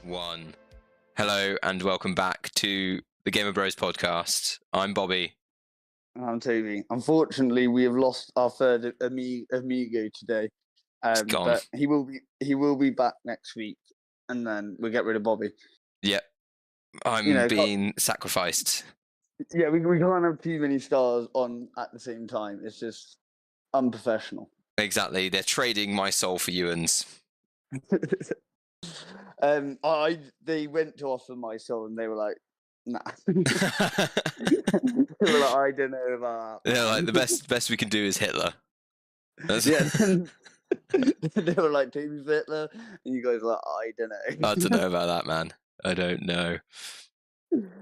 One. Hello and welcome back to the Gamer Bros podcast. I'm Bobby. I'm Toby. Unfortunately, we have lost our third amigo today. It's gone. But he will be back next week, and then we'll get rid of Bobby. Yep. I'm being sacrificed. Yeah, we can't have too many stars on at the same time. It's just unprofessional. Exactly. They're trading my soul for Ewan's. They went to offer my soul, and they were like, "Nah." They were like, "I don't know about that." Yeah, like the best we can do is Hitler. Yeah. They were like, "Toby's Hitler," and you guys were like, "I don't know." I don't know about that, man. I don't know.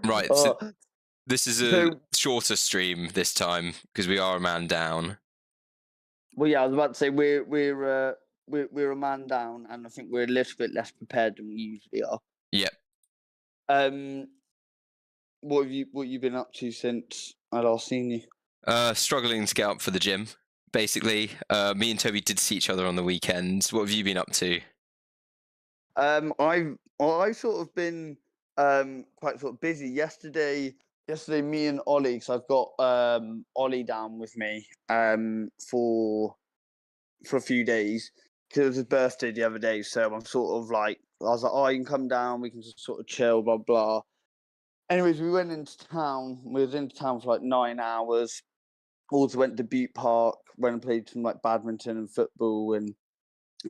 Right. So this is a shorter stream this time because we are a man down. Well, yeah, I was about to say we're a man down, and I think we're a little bit less prepared than we usually are. Yep. What have you been up to since I last seen you? Struggling to get up for the gym. Basically, me and Toby did see each other on the weekends. What have you been up to? I've sort of been quite sort of busy. Yesterday, me and Ollie, because I've got Ollie down with me for a few days because it was his birthday the other day. So I'm sort of like, I was like, "Oh, you can come down. We can just sort of chill, blah blah." Anyways, we went into town. We was into town for like 9 hours. Also went to Butte Park, went and played some like badminton and football, and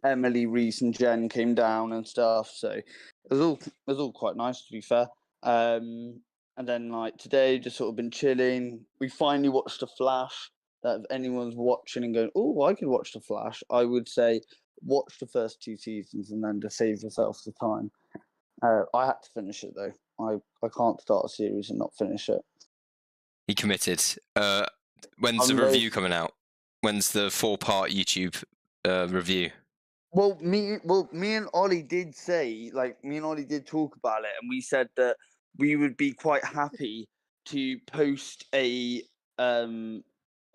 Emily, Reese, and Jen came down and stuff. So it was all quite nice, to be fair. And then like today, just sort of been chilling. We finally watched The Flash. That if anyone's watching and going, "Oh, I could watch The Flash," I would say watch the first 2 seasons and then to save yourself the time. I had to finish it though. I can't start a series and not finish it. He committed. When's the review coming out? When's the 4-part YouTube review? Well, me and Ollie did say, like, me and Ollie did talk about it, and we said that we would be quite happy to post a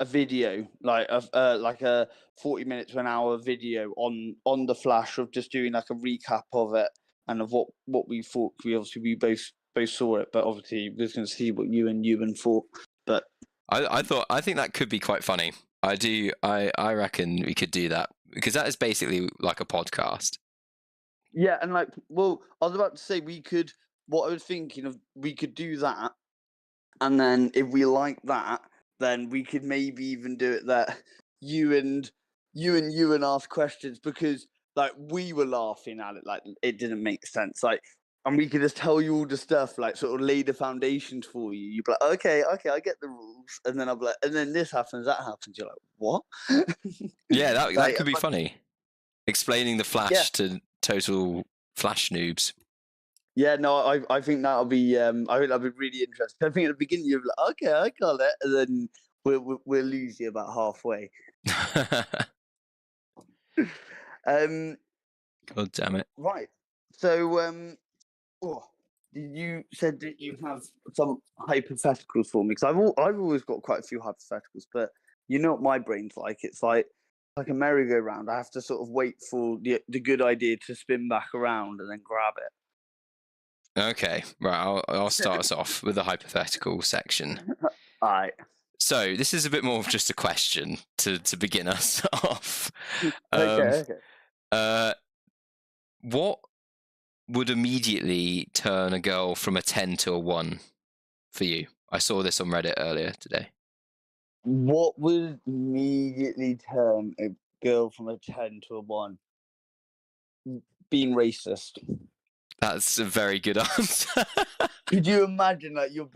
video, like a 40 minutes to an hour video on the Flash of just doing like a recap of it and of what we thought. We both saw it, but obviously we was going to see what you and Ewan thought. But I think that could be quite funny. I reckon we could do that because that is basically like a podcast. Yeah, and like, well, I was about to say what I was thinking of, we could do that, and then if we like that, then we could maybe even do it that you and ask questions, because like we were laughing at it, like it didn't make sense, like, and we could just tell you all the stuff, like sort of lay the foundations for you. You'd be like, okay, I get the rules, and then I'll be like, and then this happens, that happens. You're like, what? Yeah, that could be funny. Explaining the Flash to total Flash noobs. Yeah, no, I think that'll be I think that'll be really interesting. I think at the beginning you're like, okay, I got it, and then we'll lose you about halfway. God damn it! Right. So you said that you have some hypotheticals for me, because I've always got quite a few hypotheticals, but you know what my brain's like? It's like a merry-go-round. I have to sort of wait for the good idea to spin back around and then grab it. Okay, right. I'll start us off with the hypothetical section. All right. So this is a bit more of just a question to begin us off. Okay. What would immediately turn a girl from a 10 to a 1 for you? I saw this on Reddit earlier today. What would immediately turn a girl from a 10 to a 1? Being racist. That's a very good answer. Could you imagine, like, you're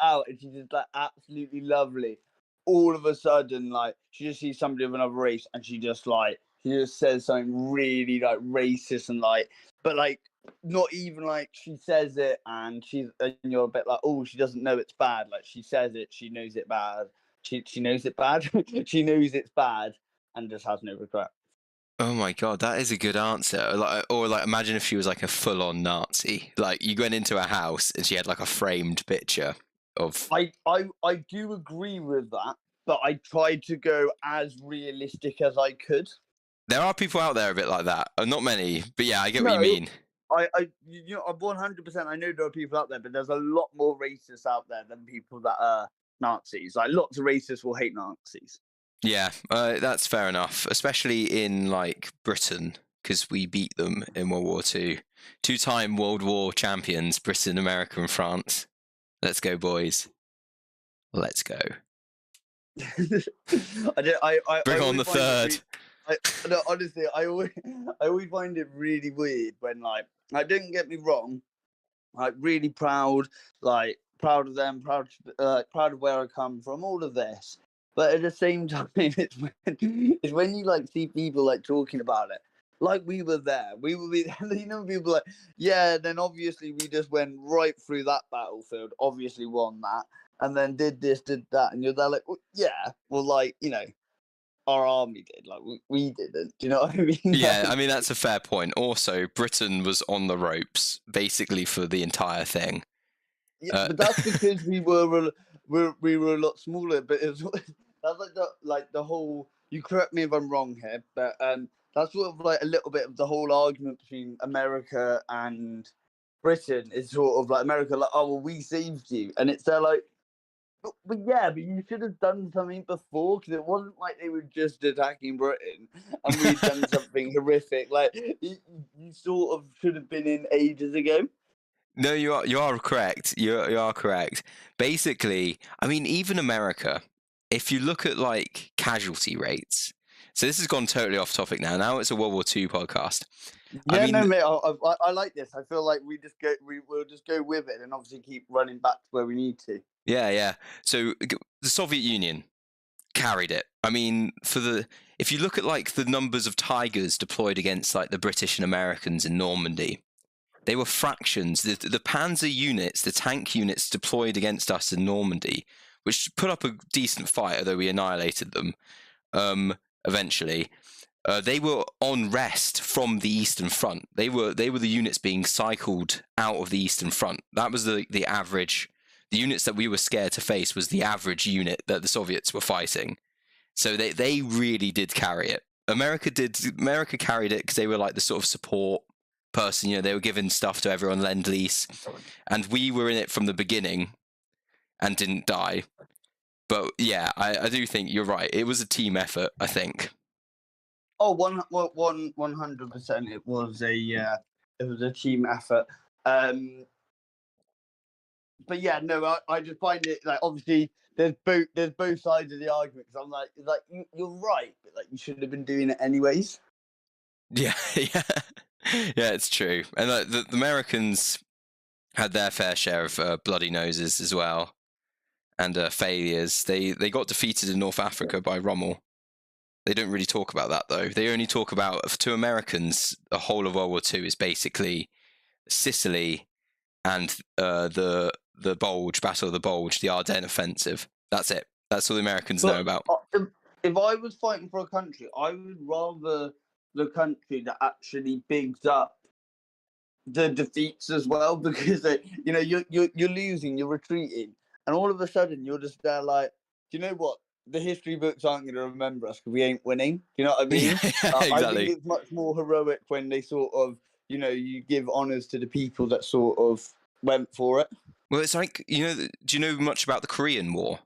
out and she's just like absolutely lovely. All of a sudden, like, she just sees somebody of another race and she just says something really like racist and like, but like not even like she says it and you're a bit like, oh, she doesn't know it's bad. Like, she says it, she knows it bad. She knows it bad. She knows it's bad and just has no regret. Oh my god, that is a good answer. Or imagine if she was like a full-on Nazi. Like, you went into a house and she had like a framed picture of. I do agree with that, but I tried to go as realistic as I could. There are people out there a bit like that. Not many, but yeah, I get what you mean. I'm 100%. I know there are people out there, but there's a lot more racists out there than people that are Nazis. Like lots of racists will hate Nazis. Yeah, that's fair enough, especially in like Britain, because we beat them in World War II. Two-time World War champions, Britain, America, and France. Let's go, boys. Let's go. Bring on the third. No, honestly, I always find it really weird when, like, don't get me wrong, like, really proud, like, proud of them, proud of where I come from, all of this. But at the same time, it's when you like see people like talking about it, like we were there. We will be, people like, yeah. Then obviously we just went right through that battlefield. Obviously won that, and then did this, did that, and you're there like, well, yeah. Well, like our army did, like we didn't. Do you know what I mean? Yeah, I mean that's a fair point. Also, Britain was on the ropes basically for the entire thing. Yeah, but that's because we were a lot smaller. But it was that's like the whole. You correct me if I'm wrong here, but that's sort of like a little bit of the whole argument between America and Britain. Is sort of like America, like, oh well, we saved you, and it's there like, but yeah, but you should have done something before, because it wasn't like they were just attacking Britain and we'd done something horrific. Like you sort of should have been in ages ago. No, you are correct. You are correct. Basically, I mean, even America, if you look at like casualty rates. So this has gone totally off topic now. Now it's a World War II podcast. Yeah, I mean, no, mate. I like this. I feel like we'll just go with it, and obviously keep running back to where we need to. Yeah. So the Soviet Union carried it. I mean, if you look at like the numbers of Tigers deployed against like the British and Americans in Normandy. They were fractions. The Panzer units, the tank units deployed against us in Normandy, which put up a decent fight, although we annihilated them eventually. They were on rest from the Eastern Front. They were the units being cycled out of the Eastern Front. That was the average. The units that we were scared to face was the average unit that the Soviets were fighting. So they really did carry it. America carried it because they were like the sort of support person, they were giving stuff to everyone, Lend-Lease, and we were in it from the beginning and didn't die. But yeah, I do think you're right. It was a team effort, I think. Oh, 100%. It was a team effort. But yeah, no, I just find it like obviously there's both sides of the argument, because I'm like you're right, but like you should have been doing it anyways. Yeah. Yeah, it's true. And the Americans had their fair share of bloody noses as well, and failures. They got defeated in North Africa by Rommel. They don't really talk about that, though. They only talk about, to Americans, the whole of World War II is basically Sicily and the Bulge, Battle of the Bulge, the Ardennes offensive. That's it. That's all the Americans know about. If I was fighting for a country, I would rather the country that actually bigs up the defeats as well, because you're losing, you're retreating, and all of a sudden you're just there like, do you know what? The history books aren't going to remember us because we ain't winning. Do you know what I mean? Exactly. I think it's much more heroic when they sort of, you give honours to the people that sort of went for it. Well, it's like, do you know much about the Korean War?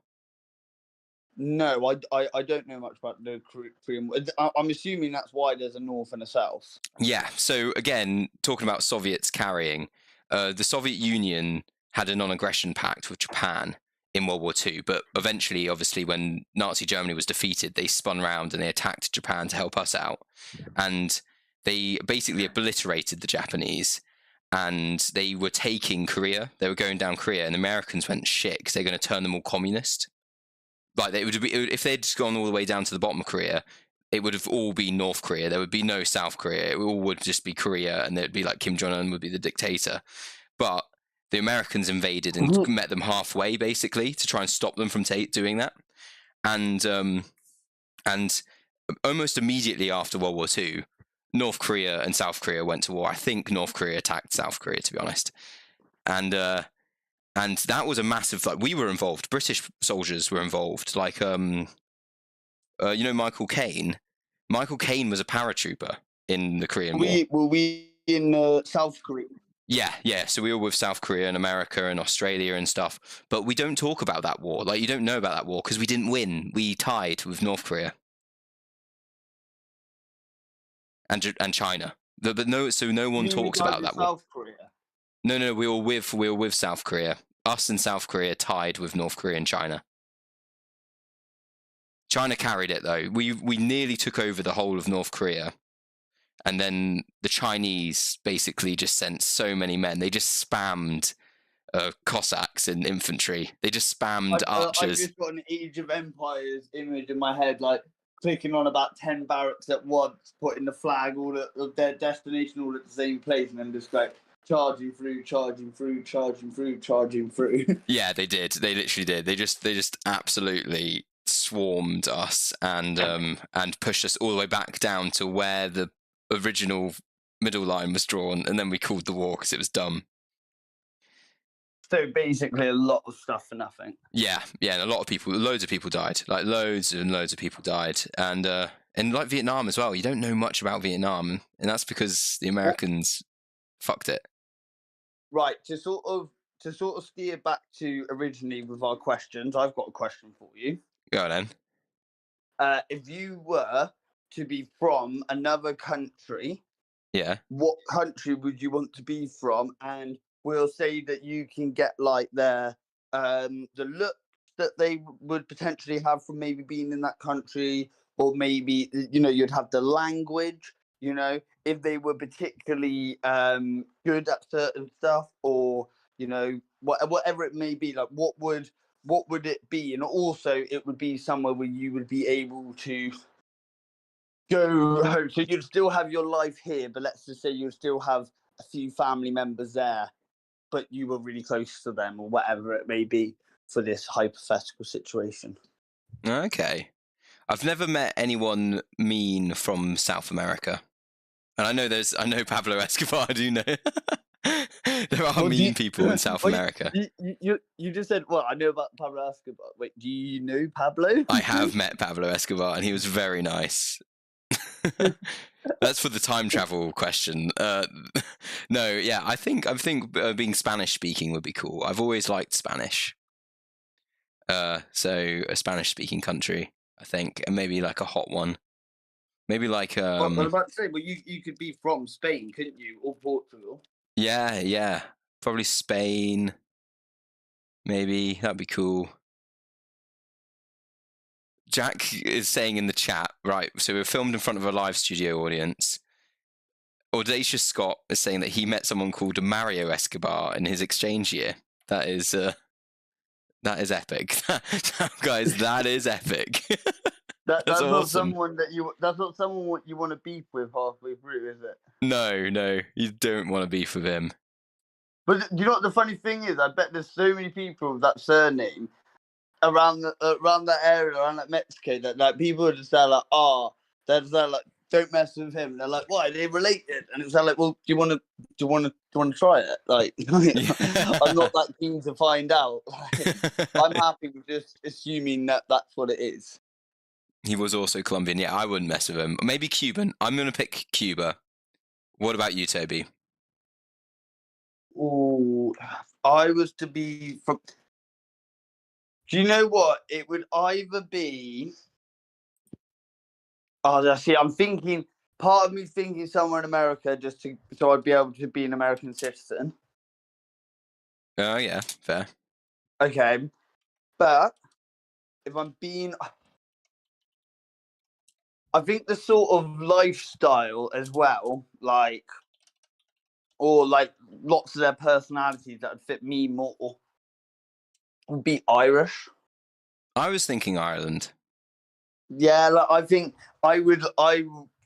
No, I don't know much about the Korean War. I'm assuming that's why there's a North and a South. Yeah, so again, talking about Soviets carrying, the Soviet Union had a non-aggression pact with Japan in World War II, but eventually, obviously, when Nazi Germany was defeated, they spun around and they attacked Japan to help us out. And they basically obliterated the Japanese, and they were taking Korea. They were going down Korea, and the Americans went, shit, because they're going to turn them all communist. Like, if they'd just gone all the way down to the bottom of Korea, it would have all been North Korea. There would be no South Korea. It all would just be Korea, and there'd be like Kim Jong-un would be the dictator. But the Americans invaded and met them halfway, basically, to try and stop them from doing that. And almost immediately after World War II, North Korea and South Korea went to war. I think North Korea attacked South Korea, to be honest. And that was a massive, like, we were involved. British soldiers were involved. Like, Michael Caine? Michael Caine was a paratrooper in the Korean War. We in South Korea. Yeah. So we were with South Korea and America and Australia and stuff, but we don't talk about that war. Like, you don't know about that war because we didn't win. We tied with North Korea and China. But no, so no one You mean we talks tied about with that war. South Korea? No, we were with South Korea. Us and South Korea tied with North Korea and China. China carried it though. We nearly took over the whole of North Korea. And then the Chinese basically just sent so many men. They just spammed Cossacks and infantry. They just spammed archers. I've just got an Age of Empires image in my head, like clicking on about 10 barracks at once, putting the flag all at their destination all at the same place, and then just like charging through. Yeah, they did. They literally did. They just absolutely swarmed us and pushed us all the way back down to where the original middle line was drawn, and then we called the war because it was dumb. So basically, a lot of stuff for nothing. Yeah, and loads of people died. Like loads and loads of people died, and like Vietnam as well. You don't know much about Vietnam, and that's because the Americans fucked it. Right, to sort of steer back to originally with our questions, I've got a question for you. Go on then. If you were to be from another country, yeah, what country would you want to be from? And we'll say that you can get like the look that they would potentially have from maybe being in that country, or maybe you'd have the language. If they were particularly good at certain stuff, or whatever it may be, like what would it be? And also, it would be somewhere where you would be able to go home. So you'd still have your life here, but let's just say you'd still have a few family members there, but you were really close to them, or whatever it may be for this hypothetical situation. Okay. I've never met anyone mean from South America. And I know Pablo Escobar, I do know. There are mean people in South America. You just said, well, I know about Pablo Escobar. Wait, do you know Pablo? I have met Pablo Escobar, and he was very nice. That's for the time travel question. No, yeah, I think being Spanish speaking would be cool. I've always liked Spanish. So a Spanish speaking country, I think, and maybe like a hot one. Maybe like Well, I'm about to say, well, you could be from Spain, couldn't you, or Portugal? Yeah, probably Spain. Maybe that'd be cool. Jack is saying in the chat, right? So we're filmed in front of a live studio audience. Audacious Scott is saying that he met someone called Mario Escobar in his exchange year. That is epic, guys. That is epic. That's awesome. not someone that's not someone you want to beef with halfway through, is it? No, you don't want to beef with him. But you know what the funny thing is? I bet there's so many people with that surname around that area, around that Mexico, that like people are just like, they're like, don't mess with him. And they're like, why? They related, and it's like, well, do you want to try it? Like, I'm not that keen to find out. I'm happy with just assuming that that's what it is. He was also Colombian. Yeah, I wouldn't mess with him. Maybe Cuban. I'm going to pick Cuba. What about you, Toby? Oh, I was to be from. Do you know what? It would either be. Oh, see, I'm thinking. Part of me thinking somewhere in America, so I'd be able to be an American citizen. Oh yeah, fair. Okay, but if I'm being, I think the sort of lifestyle as well, like, or like lots of their personalities that would fit me more, would be Irish. I was thinking Ireland. Yeah, like, I think I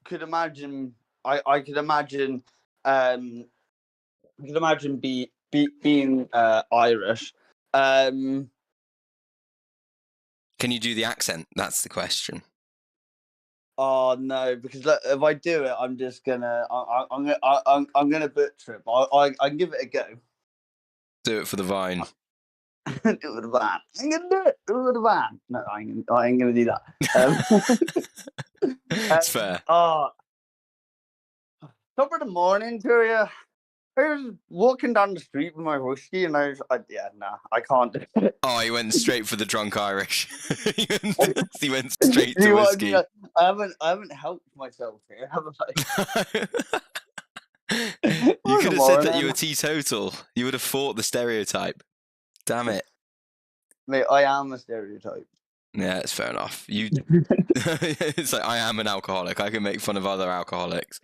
could imagine being Irish. Can you do the accent? That's the question. Oh no, because look, if I do it, I'm just gonna I'm gonna butcher it. But I can give it a go. Do it for the Vine. Do it with a van. I'm gonna do it. Do it with a van. No, I ain't gonna do that. It's fair. top of the morning to you. I was walking down the street with my whiskey, and I can't do it. Oh, he went straight for the drunk Irish. he went straight You to know what I whiskey. mean? I haven't helped myself here, have I? You could have said that you morning. were teetotal. You would have fought the stereotype. Damn it. Mate, I am a stereotype. Yeah, it's fair enough. It's like I am an alcoholic. I can make fun of other alcoholics.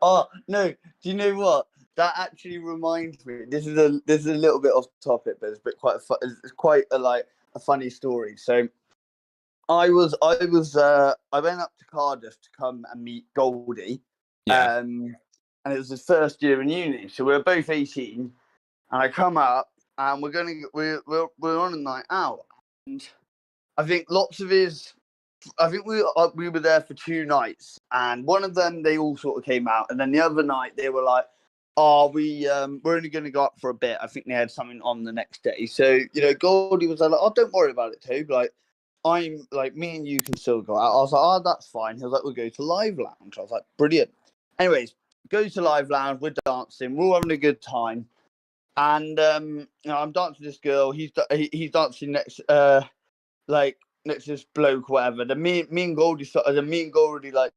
Oh no! Do you know what? That actually reminds me. This is a little bit off topic, but it's quite a funny story. So I went up to Cardiff to come and meet Goldie. Yeah. And it was his first year in uni. So we were both 18, and I come up and we're on a night out, and I think we were there for 2 nights, and one of them they all sort of came out, and then the other night they were like, "Oh, we're only going to go up for a bit." I think they had something on the next day, so Goldie was like, "Oh, don't worry about it, Tobe. Like, I'm like me and you can still go out." I was like, "Oh, that's fine." He was like, "We'll go to Live Lounge." I was like, "Brilliant." Anyways, go to Live Lounge. We're dancing. We're all having a good time, and I'm dancing with this girl. He's dancing next next to this bloke, whatever. Then me and Goldie like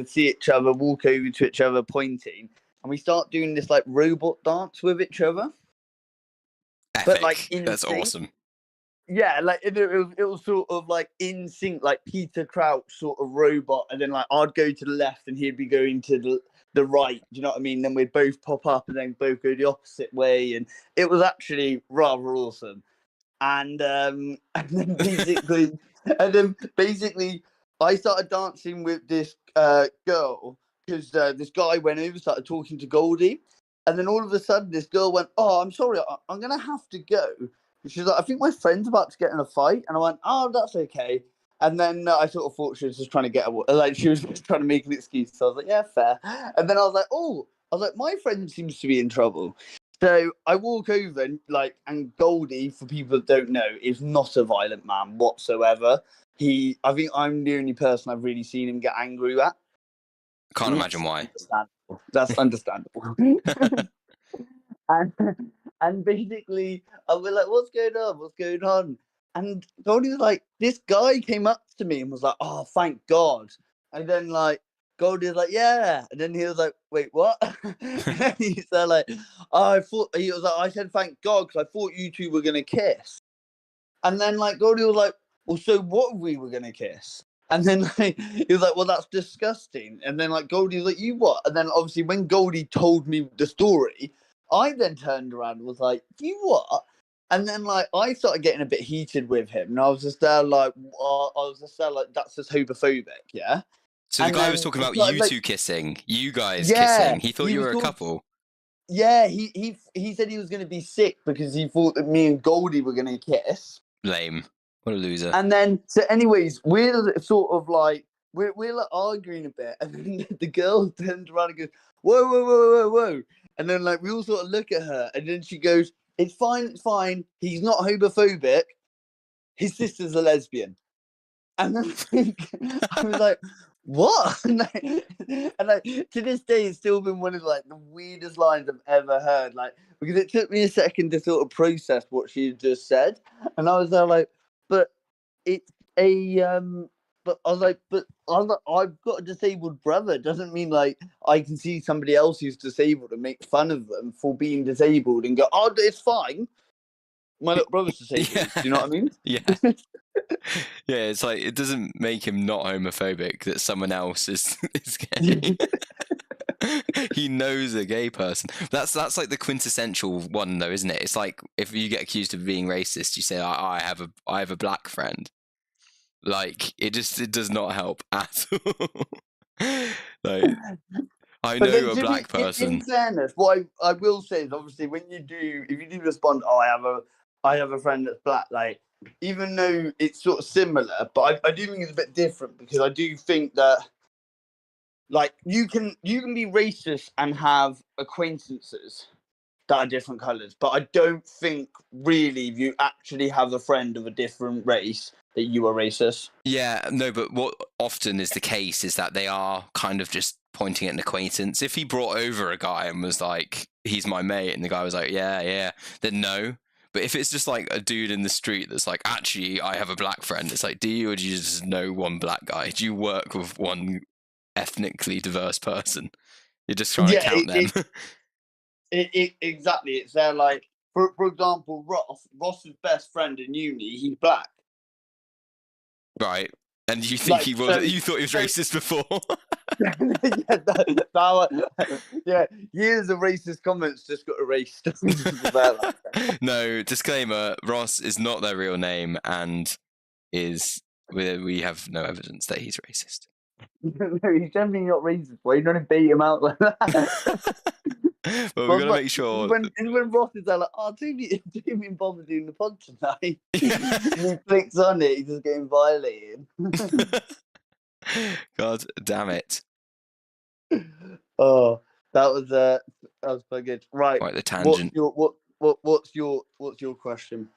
see each other, walk over to each other, pointing, and we start doing this like robot dance with each other. Epic. But like That's sync. awesome. Yeah, like it was sort of like in sync, like Peter Crouch sort of robot, and then like I'd go to the left and he'd be going to the right. Do you know what I mean? Then we'd both pop up and then both go the opposite way, and it was actually rather awesome. And and then basically I started dancing with this girl because this guy went over, started talking to Goldie, and then all of a sudden this girl went, "Oh, I'm sorry, I'm gonna have to go." And she's like, "I think my friend's about to get in a fight," and I went, "Oh, that's okay." And then I sort of thought she was just trying to get away, like she was just trying to make an excuse. So I was like, "Yeah, fair." And then I was like, "Oh," I was like, "My friend seems to be in trouble." So I walk over and Goldie, for people that don't know, is not a violent man whatsoever. I think I'm the only person I've really seen him get angry at. Can't imagine why. That's understandable. and and basically, I was like, "What's going on? What's going on?" And Goldie was like, "This guy came up to me and was like, oh, thank God." And then Goldie was like, "Yeah," and then he was like, "Wait, what?" And he said like, oh, he was like, "I said thank God because I thought you two were gonna kiss." And then Goldie was like, "Well, so what if we were gonna kiss?" And then he was like, "Well, that's disgusting." And then Goldie was like, "You what?" And then obviously when Goldie told me the story, I then turned around and was like, "You what?" And then I started getting a bit heated with him, and I was just there like, "That's just homophobic, yeah." So the guy was talking about you two kissing, you guys kissing. He thought you were a couple. Yeah, he said he was going to be sick because he thought that me and Goldie were going to kiss. Lame. What a loser. And then, so anyways, we're sort of we're arguing a bit, and then the girl turns around and goes, "Whoa, whoa, whoa, whoa, whoa!" And then we all sort of look at her, and then she goes, "It's fine, it's fine. He's not homophobic. His sister's a lesbian." And then I was like, "What?" And to this day, it's still been one of the weirdest lines I've ever heard. Because it took me a second to sort of process what she had just said, and I was there but it's a but I was like, I've got a disabled brother. It doesn't mean I can see somebody else who's disabled and make fun of them for being disabled and go, "Oh, it's fine. My little brother's disabled." Yeah. Do you know what I mean? Yeah. Yeah, it's it doesn't make him not homophobic that someone else is gay. He knows a gay person. That's the quintessential one though, isn't it? It's like if you get accused of being racist, you say, I have a black friend. It does not help at all. I know a black person. In fairness, what I will say is obviously if you do respond, "Oh, I have a friend that's black," even though it's sort of similar, but I do think it's a bit different because I do think that you can be racist and have acquaintances, that are different colours. But I don't think really if you actually have a friend of a different race that you are racist. Yeah, no, but what often is the case is that they are kind of just pointing at an acquaintance. If he brought over a guy and was like, he's my mate, and the guy was like, yeah, then no. But if it's just like a dude in the street that's like, actually, I have a black friend, it's like, do you, or do you just know one black guy? Do you work with one ethnically diverse person? You're just trying to count them. Exactly. It's there like, for example, Ross's best friend in uni, he's black. Right. And you think Like, he was? so- You thought he was so- racist before? Years of racist comments just got erased. About that. No, disclaimer: Ross is not their real name, and we have no evidence that he's racist. No, he's definitely not racist. Why are you trying to bait him out like that? But we're gonna make sure. When Ross is there, like, oh, do you even bother doing the pod tonight? And he clicks on it, he's just getting violated. God damn it! Oh, that was quite good. Right, Quite the tangent. What's your question?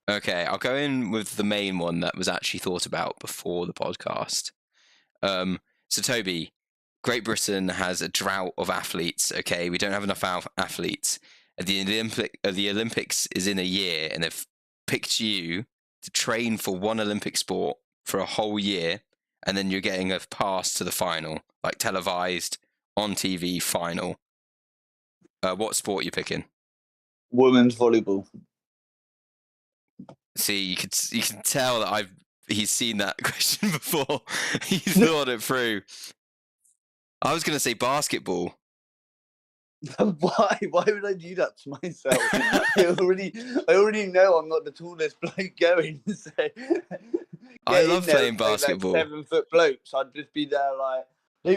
Okay, I'll go in with the main one that was actually thought about before the podcast. So Toby, Great Britain has a drought of athletes. Okay, we don't have enough athletes. The Olympics is in a year, and they've picked you to train for one Olympic sport for a whole year, and then you're getting a pass to the final, like televised on TV final. What sport are you picking? Women's volleyball. See, you can tell that he's seen that question before. He's thought it through. I was going to say basketball. Why would I do that to myself? I already know I'm not the tallest bloke going. So I love playing basketball. Like 7-foot blokes. I'd just be there like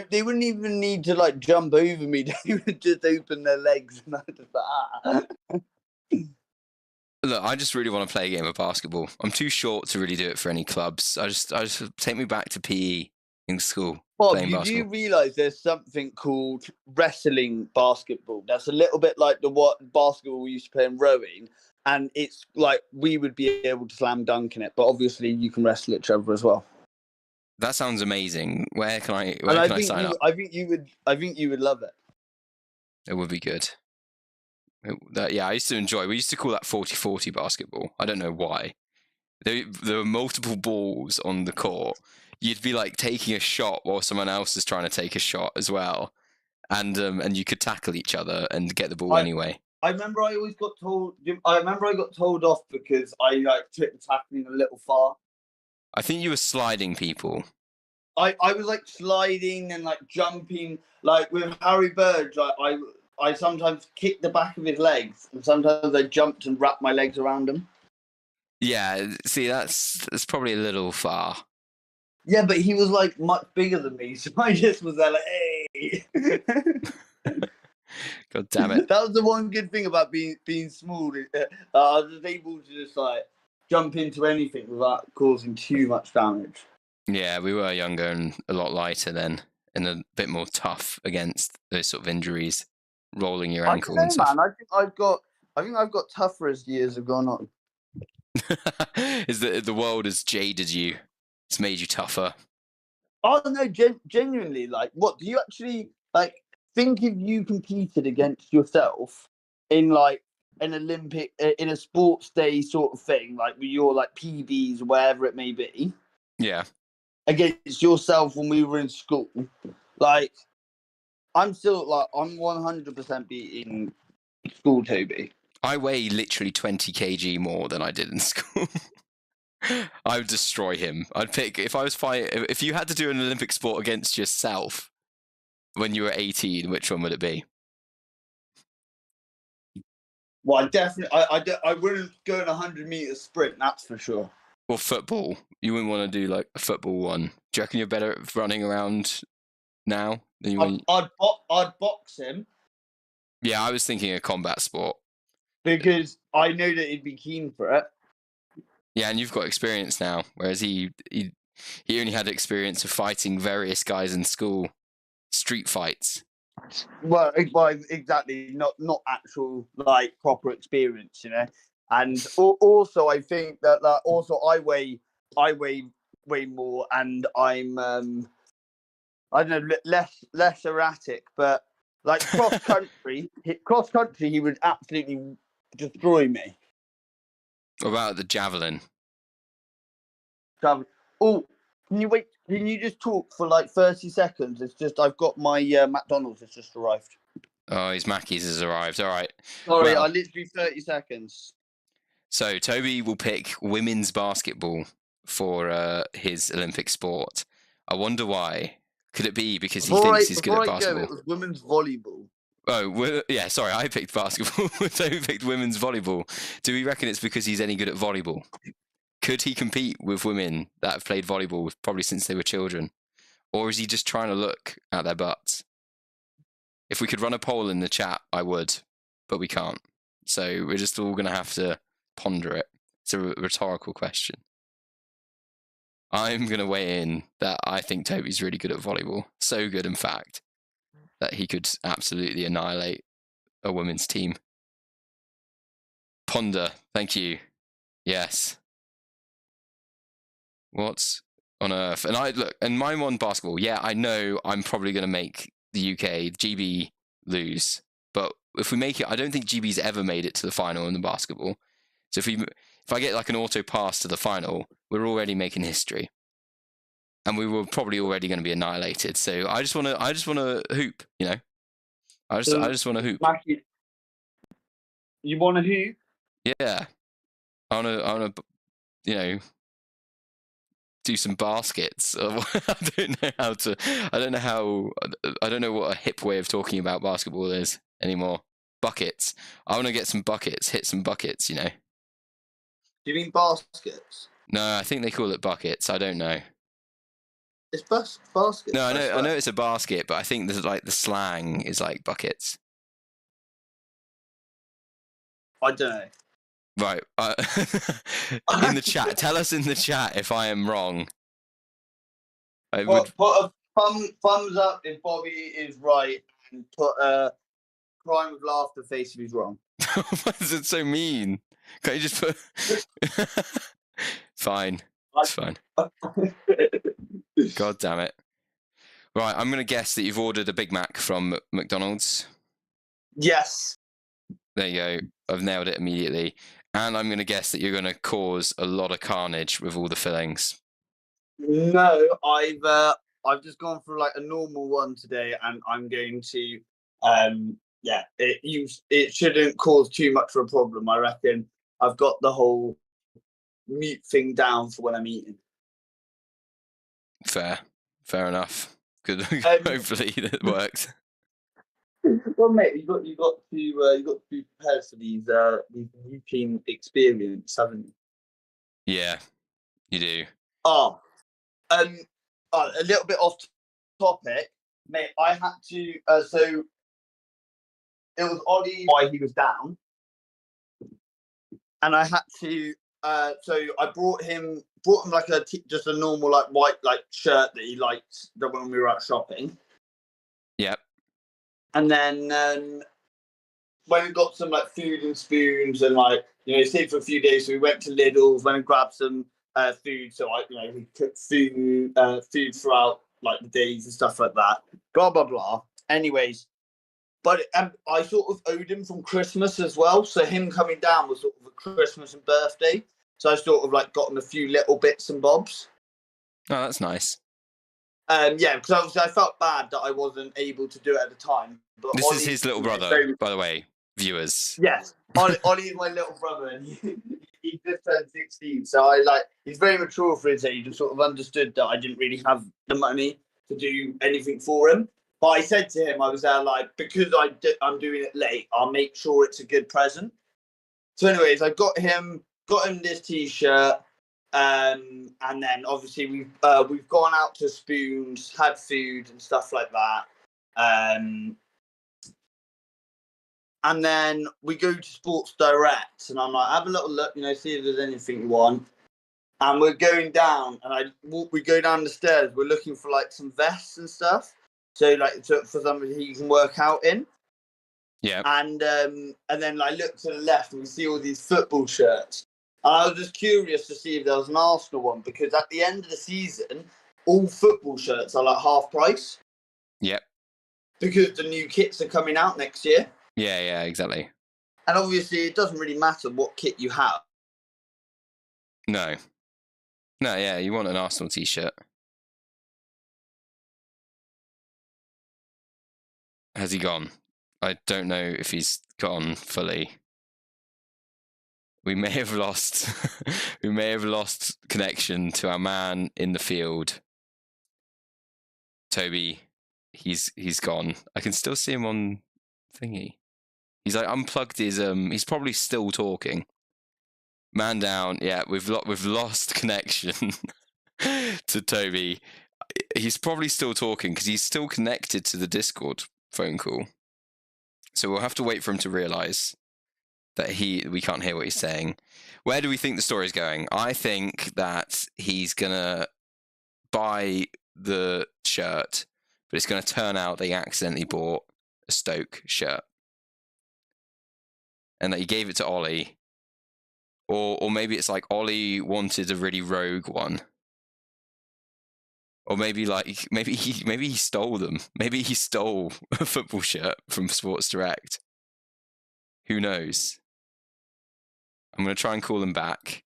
they wouldn't even need to like jump over me. They would just open their legs and I'd just like Look, I just really want to play a game of basketball. I'm too short to really do it for any clubs. I just take me back to PE in school. Bob, you do realise there's something called wrestling basketball. That's a little bit like what basketball we used to play in rowing, and it's like we would be able to slam dunk in it, but obviously you can wrestle each other as well. That sounds amazing. Where can I sign up? I think you would love it. It would be good. Yeah, I used to enjoy. We used to call that 40-40 basketball. I don't know why. There were multiple balls on the court. You'd be like taking a shot while someone else is trying to take a shot as well, and you could tackle each other and get the ball anyway. I remember I got told off because I like took the tackling a little far. I think you were sliding people. I was like sliding and like jumping, like with Harry Bird. Like I sometimes kicked the back of his legs, and sometimes I jumped and wrapped my legs around him. Yeah, see, that's probably a little far. Yeah, but he was like much bigger than me, so I just was there like, hey. God damn it! That was the one good thing about being small. I was able to just like jump into anything without causing too much damage. Yeah, we were younger and a lot lighter then, and a bit more tough against those sort of injuries, rolling your ankle and stuff. Man, I think I've got tougher as years have gone on. Is that the world has jaded you? It's made you tougher. Oh no, genuinely, like, what do you actually like? Think if you competed against yourself in like an Olympic, in a sports day sort of thing, like with your like PBs, wherever it may be. Yeah. Against yourself when we were in school, like, I'm still like I'm 100% beating school Toby. I weigh literally 20 kg more than I did in school. I would destroy him. I'd pick if you had to do an Olympic sport against yourself when you were 18, which one would it be? Well, I wouldn't go in a 100-meter sprint, that's for sure. Or football. You wouldn't want to do like a football one. Do you reckon you're better at running around now than you I'd box him. Yeah, I was thinking a combat sport. Because I know that he'd be keen for it. Yeah, and you've got experience now, whereas he only had experience of fighting various guys in school, street fights. Well, exactly. Not actual like proper experience, you know. And also, I think that also I weigh more, and I'm I don't know less erratic, but like cross country, he would absolutely destroy me. What about the javelin? So, oh, can you wait? Can you just talk for like 30 seconds? It's just I've got my McDonald's has just arrived. Oh, his Mackey's has arrived. All right. Sorry, Well, I literally 30 seconds. so Toby will pick women's basketball for his Olympic sport. I wonder why. Could it be because he thinks he's good at basketball? It was women's volleyball. Oh, yeah, sorry, I picked basketball. Toby picked women's volleyball. Do we reckon it's because he's any good at volleyball? Could he compete with women that have played volleyball probably since they were children? Or is he just trying to look at their butts? If we could run a poll in the chat, I would, but we can't. So we're just all going to have to ponder it. It's a rhetorical question. I'm going to weigh in that I think Toby's really good at volleyball. So good, in fact, that he could absolutely annihilate a women's team. Ponder, thank you. Yes. What on earth? And mine won basketball. Yeah, I know I'm probably going to make the UK, GB, lose. But if we make it, I don't think GB's ever made it to the final in the basketball. So if I get like an auto pass to the final, we're already making history, and we were probably already going to be annihilated. So I just want to hoop, you know. I just want to hoop. Mackie, you want to hoop? Yeah, I want to, you know, do some baskets. I don't know what a hip way of talking about basketball is anymore. Buckets. I want to get some buckets, hit some buckets, you know. Do you mean baskets? No, I think they call it buckets. I don't know. It's baskets. No, I know it's a basket, but I think there's like the slang is like buckets. I don't know. Right. In the chat, tell us in the chat if I am wrong. Put a thumbs up if Bobby is right, and put a crying with laughter face if he's wrong. Why is it so mean? Can't you just put... Fine. It's fine. God damn it. Right, I'm going to guess that you've ordered a Big Mac from McDonald's. Yes. There you go. I've nailed it immediately. And I'm going to guess that you're going to cause a lot of carnage with all the fillings. No, I've just gone for like a normal one today, and I'm going to it shouldn't cause too much of a problem. I reckon I've got the whole mute thing down for when I'm eating. Fair enough. Good. Hopefully it works. Well, mate, you got to be prepared for these routine experience, haven't you? Yeah, you do. A little bit off topic, mate. I had to. So it was Ollie why he was down, and I had to. So I brought him like just a normal like white like shirt that he liked when we were out shopping. Yep. And then when we got some like food and spoons and like stayed for a few days, so we went to Lidl's, went and grabbed some food. So we cooked food throughout like the days and stuff like that. Blah blah blah. Anyways, but I sort of owed him from Christmas as well. So him coming down was sort of a Christmas and birthday. So I sort of like got him a few little bits and bobs. Oh, that's nice. Yeah, because obviously I felt bad that I wasn't able to do it at the time. But this is his little brother, by the way, viewers. Yes, Ollie is my little brother, and he just turned 16. So he's very mature for his age, and sort of understood that I didn't really have the money to do anything for him. But I said to him, I was there like, because I'm doing it late, I'll make sure it's a good present. So, anyways, I got him this T-shirt. And then obviously we've gone out to Spoons, had food and stuff like that. And then we go to Sports Direct, and I'm like, have a little look, see if there's anything you want. And we're going down, and we go down the stairs. We're looking for like some vests and stuff. so for somebody he can work out in. Yeah. And then like look to the left and we see all these football shirts. And I was just curious to see if there was an Arsenal one, because at the end of the season, all football shirts are like half price. Yep. Because the new kits are coming out next year. Yeah, exactly. And obviously it doesn't really matter what kit you have. No, yeah, you want an Arsenal t-shirt. Has he gone? I don't know if he's gone fully. We may have lost connection to our man in the field. Toby, he's gone. I can still see him on thingy. He's like unplugged his he's probably still talking. Man down. Yeah, we've lost connection to Toby. He's probably still talking because he's still connected to the Discord phone call. So we'll have to wait for him to realise that we can't hear what he's saying. Where do we think the story's going? I think that he's gonna buy the shirt, but it's gonna turn out that he accidentally bought a Stoke shirt. And that he gave it to Ollie. Or maybe it's like Ollie wanted a really rogue one. Or maybe he stole them. Maybe he stole a football shirt from Sports Direct. Who knows? I'm going to try and call him back.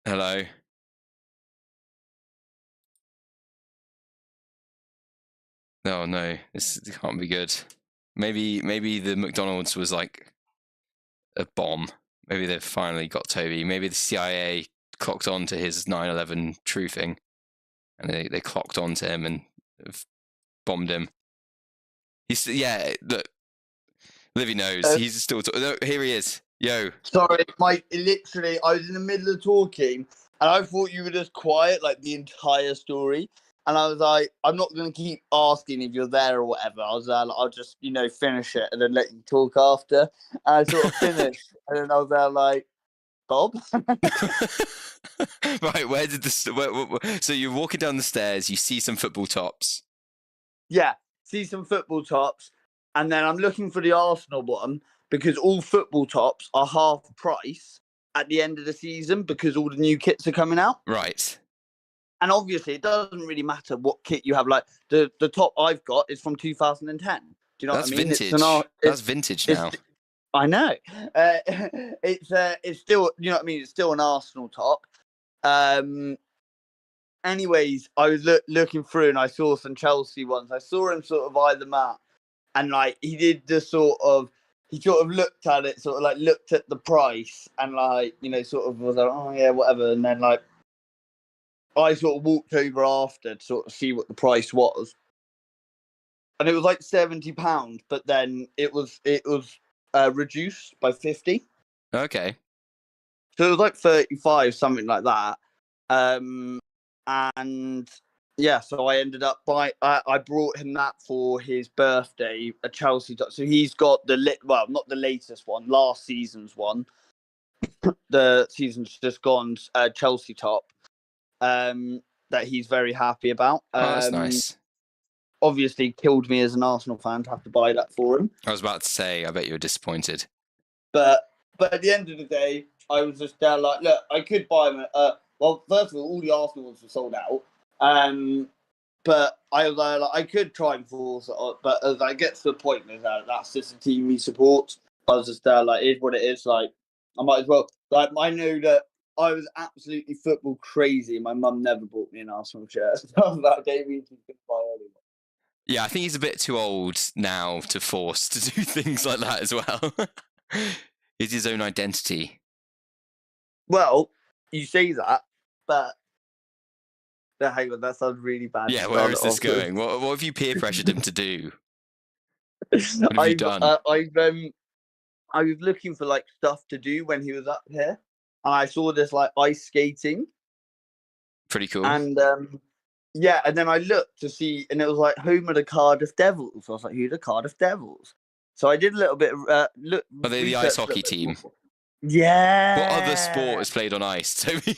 Hello? Oh no, this can't be good. Maybe the McDonald's was like a bomb. Maybe they've finally got Toby. Maybe the CIA clocked on to his 9/11 truthing, and they clocked on to him and have bombed him. Look, Livy knows. He's still here he is. Yo. Sorry, Mike, literally, I was in the middle of talking, and I thought you were just quiet, like, the entire story. And I was like, I'm not going to keep asking if you're there or whatever. I was like, I'll just, finish it and then let you talk after. And I sort of finished. And then I was there like, Bob? Right, where did so you're walking down the stairs, you see some football tops. Yeah, see some football tops. And then I'm looking for the Arsenal one, because all football tops are half price at the end of the season because all the new kits are coming out. Right. And obviously, it doesn't really matter what kit you have. Like, the top I've got is from 2010. Do you know what I mean? Vintage. That's vintage now. I know. It's still, you know what I mean? It's still an Arsenal top. Anyways, I was looking through and I saw some Chelsea ones. I saw him sort of eye them out. And, like, he sort of looked at it, sort of, like, looked at the price and, like, sort of was like, oh, yeah, whatever. And then, like, I sort of walked over after to sort of see what the price was. And it was like £70, but then it was reduced by 50. Okay. So it was like 35, something like that. And yeah, so I ended up I brought him that for his birthday, a Chelsea top. So he's got not the latest one, last season's one. The season's just gone, Chelsea top. That he's very happy about. That's nice. Obviously killed me as an Arsenal fan to have to buy that for him. I was about to say, I bet you were disappointed. But at the end of the day, I was just there like, look, I could buy them. Well, first of all the Arsenal ones were sold out. But I was like, I could try and force it, but as I get to the point that's just the team we support. I was just there like, it's what it is. Like, I might as well. Like, I know that I was absolutely football crazy. My mum never bought me an Arsenal shirt. So I was like, David, you can buy anyone. Yeah, I think he's a bit too old now to force to do things like that as well. It's his own identity. Well, you say that, but hang on, that sounds really bad. Yeah, where is this going? What have you peer pressured him to do? What have you done? I was looking for like stuff to do when he was up here, and I saw this like ice skating. Pretty cool. And yeah, and then I looked to see, and it was like home of the Cardiff Devils. I was like, who are the Cardiff Devils? So I did a little bit of look. Are they the ice hockey team? Yeah. What other sport is played on ice, Toby?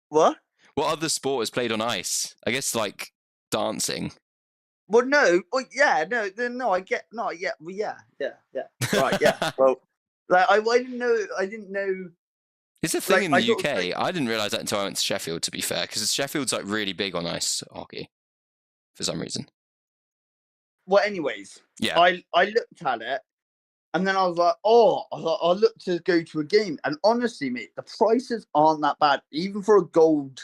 What? What other sport is played on ice? I guess like dancing. Well, no. Well, yeah, no. Then no, I get no. Yeah, well, yeah. Right, yeah. Well, like I didn't know. I didn't know. It's a thing Like in I the sort of UK. think, I didn't realize that until I went to Sheffield. To be fair, because Sheffield's like really big on ice hockey for some reason. well, anyways, Yeah. I looked at it, and then I was like, oh, I'll look to go to a game. And honestly, mate, the prices aren't that bad, even for a gold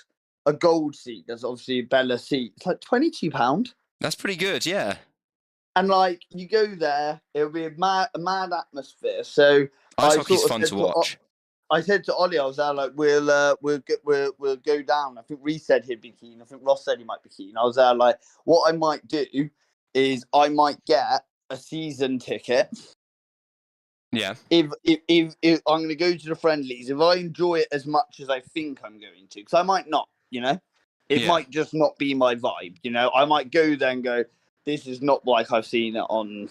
seat. There's obviously a Bella seat. It's like £22. That's pretty good, yeah. And like you go there, it'll be a mad atmosphere. So Ice I hockey's sort of fun said to watch. I said to Ollie, I was there like, we'll go down. I think Reece said he'd be keen. I think Ross said he might be keen. I was there like, what I might do is I might get a season ticket. Yeah. If I'm going to go to the friendlies, if I enjoy it as much as I think I'm going to, because I might not, it might just not be my vibe. I might go there and go, this is not like I've seen it on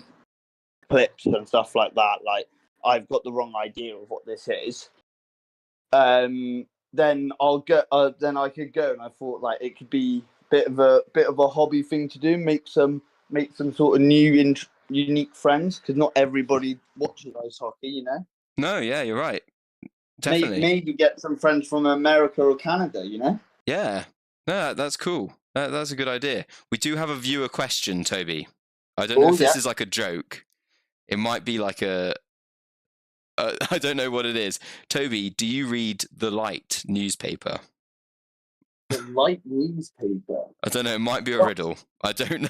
clips and stuff like that. Like I've got the wrong idea of what this is. Then I'll go. Then I could go, and I thought like it could be bit of a hobby thing to do. Make some sort of new, unique friends, because not everybody watches ice hockey. No, yeah, you're right. Definitely. Maybe get some friends from America or Canada. Yeah, no, that's cool. That's a good idea. We do have a viewer question, Toby. I don't know if this is like a joke. It might be like a. I don't know what it is. Toby, do you read the Light newspaper? The Light newspaper. I don't know. It might be a riddle. I don't know.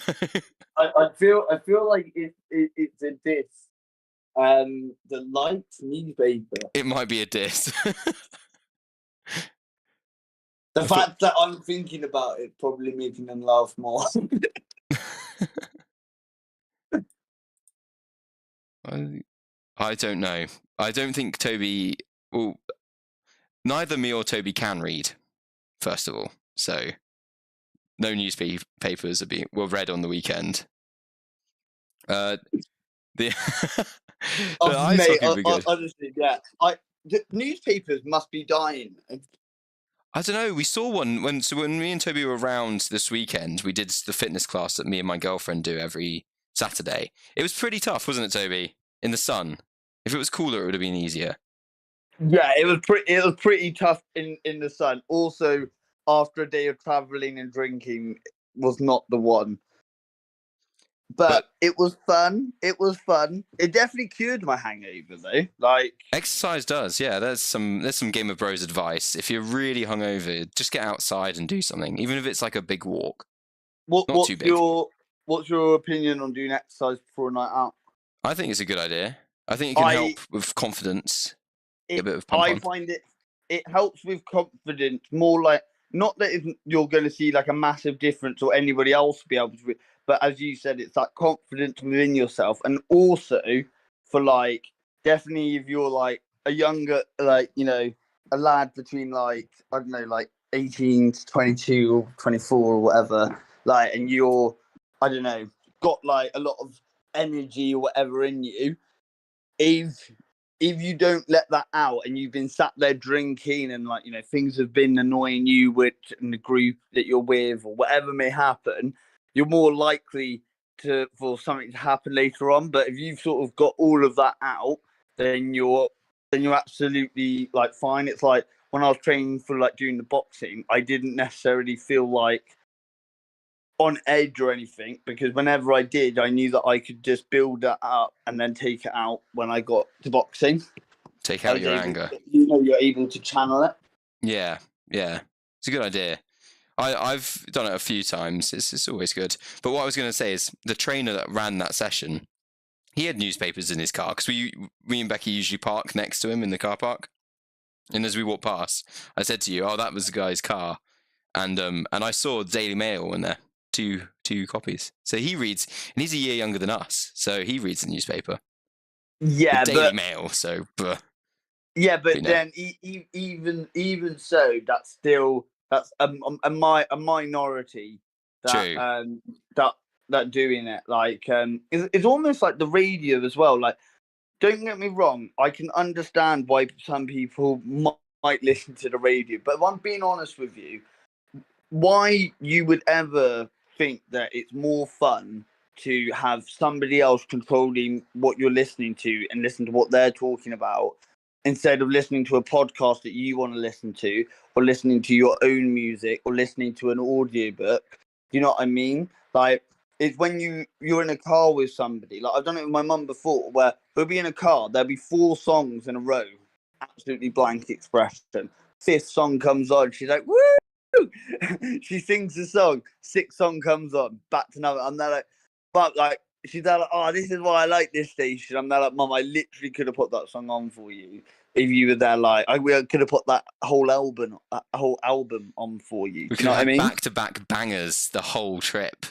I feel like it's a diss. The Light newspaper. It might be a diss. The fact that I'm thinking about it probably making them laugh more. I don't know. I don't think Toby. Well, neither me or Toby can read. First of all, so no newspapers were read on the weekend. The ice hockey would be good. Honestly, yeah. The newspapers must be dying. I don't know. We saw one when me and Toby were around this weekend. We did the fitness class that me and my girlfriend do every Saturday. It was pretty tough, wasn't it, Toby? In the sun. If it was cooler, it would have been easier. Yeah, it was pretty tough in the sun. Also, after a day of traveling and drinking, was not the one. But it was fun. It definitely cured my hangover, though. Like exercise does, yeah. There's some Game of Bros advice. If you're really hungover, just get outside and do something, even if it's like a big walk. What's your opinion on doing exercise before a night out? I think it's a good idea. I think it can help with confidence. A bit of I find it helps with confidence more. Like not that you're going to see like a massive difference or anybody else be able to. But as you said, it's like confidence within yourself. And also for like, definitely if you're like a younger, like, a lad between like, I don't know, like 18 to 22 or 24 or whatever, like, and you're, I don't know, got like a lot of energy or whatever in you, if you don't let that out and you've been sat there drinking and like, things have been annoying you with in the group that you're with or whatever may happen, you're more likely for something to happen later on. But if you've sort of got all of that out, then you're absolutely like fine. It's like when I was training for like doing the boxing, I didn't necessarily feel like on edge or anything, because whenever I did, I knew that I could just build that up and then take it out when I got to boxing. Take out your anger. You're able to channel it. Yeah, it's a good idea. I've done it a few times. It's always good. But what I was going to say is the trainer that ran that session, he had newspapers in his car because me and Becky usually park next to him in the car park. And as we walked past, I said to you, "Oh, that was the guy's car," and I saw Daily Mail in there, two copies. So he reads, and he's a year younger than us, so he reads the newspaper. Yeah, the Daily Mail. So, yeah, but then even so, that's still. That's a minority that doing it. Like it's almost like the radio as well. Like, don't get me wrong, I can understand why some people might listen to the radio, but if I'm being honest with you, why you would ever think that it's more fun to have somebody else controlling what you're listening to and listen to what they're talking about instead of listening to a podcast that you want to listen to, or listening to your own music, or listening to an audiobook. You know what I mean? Like, it's when you're in a car with somebody. Like, I've done it with my mum before, where we'll be in a car, there'll be 4 songs in a row, absolutely blank expression. 5th song comes on, she's like, woo! She sings the song, 6th song comes on, back to another. I'm there like, but like, she's there like, oh, this is why I like this station. I'm there like, Mum, I literally could have put that song on for you if you were there. Like, I could have put that whole album on for you. We Do you know what I could have mean? back-to-back bangers the whole trip.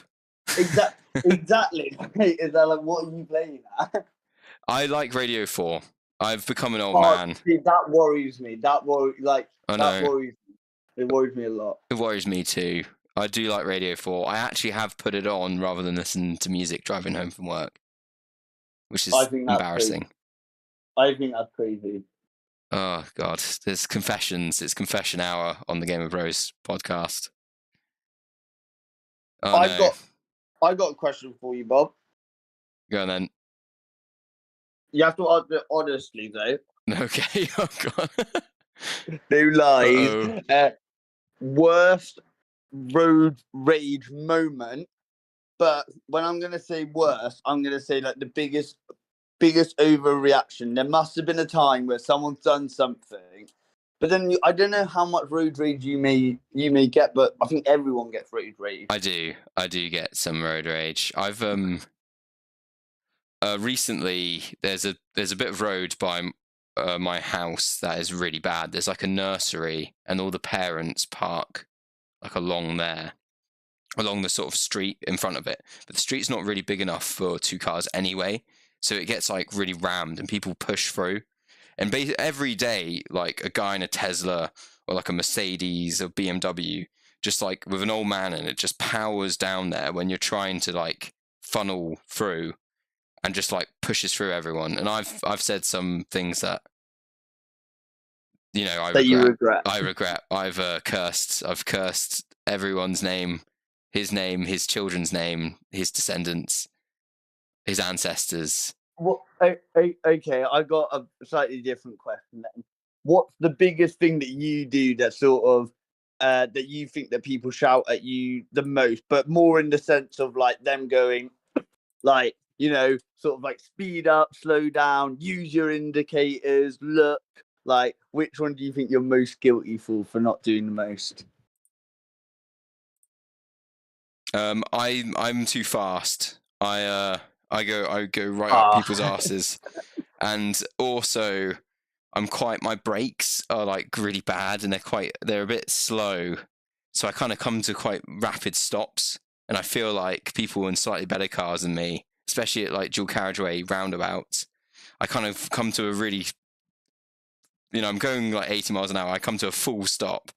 Exactly. Is that like, what are you playing at? I like Radio 4. I've become an old man. See, that worries me. That worries me. It worries me a lot. It worries me too. I do like Radio 4. I actually have put it on rather than listen to music driving home from work, which is embarrassing. I think that's crazy. Oh, God. There's confessions. It's confession hour on the Game of Bros podcast. Oh, I got a question for you, Bob. Go on then. You have to answer honestly, though. Okay. Oh, God. No lies. Worst road rage moment. But when I'm going to say worst, I'm going to say like the biggest overreaction. There must have been a time where someone's done something, but then I don't know how much road rage you may get, but I think everyone gets road rage. I do get some road rage. I've recently there's a bit of road by my house that is really bad. There's like a nursery, and all the parents park like along the sort of street in front of it, but the street's not really big enough for 2 cars anyway, so it gets like really rammed and people push through. And every day, like a guy in a Tesla or like a Mercedes or BMW, just like with an old man in it, just powers down there when you're trying to like funnel through, and just like pushes through everyone. And I've said some things that, you know, you regret. I regret. I've cursed everyone's name, his children's name, his descendants, his ancestors. Well, okay, I got a slightly different question then. What's the biggest thing that you do that sort of that you think that people shout at you the most, but more in the sense of like them going like, you know, sort of like speed up, slow down, use your indicators, look. Like, which one do you think you're most guilty for not doing the most? I'm too fast. I go right up people's asses, and also my brakes are like really bad, and they're a bit slow, so I kind of come to quite rapid stops, and I feel like people in slightly better cars than me, especially at like dual carriageway roundabouts, I kind of come to a really, you know, I'm going like 80 miles an hour, I come to a full stop,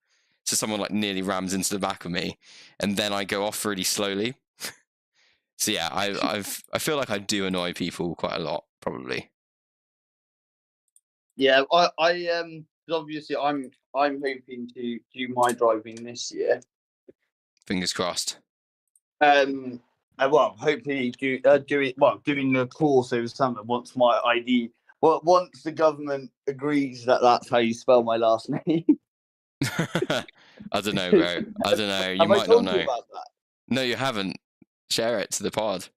so someone like nearly rams into the back of me, and then I go off really slowly. So yeah, I feel like I do annoy people quite a lot, probably. Yeah, I obviously I'm hoping to do my driving this year. Fingers crossed. Well, hopefully doing the course over summer once my ID. Well, once the government agrees that that's how you spell my last name. I don't know, bro. I don't know. You might not know. About that? No, you haven't. Share it to the pod.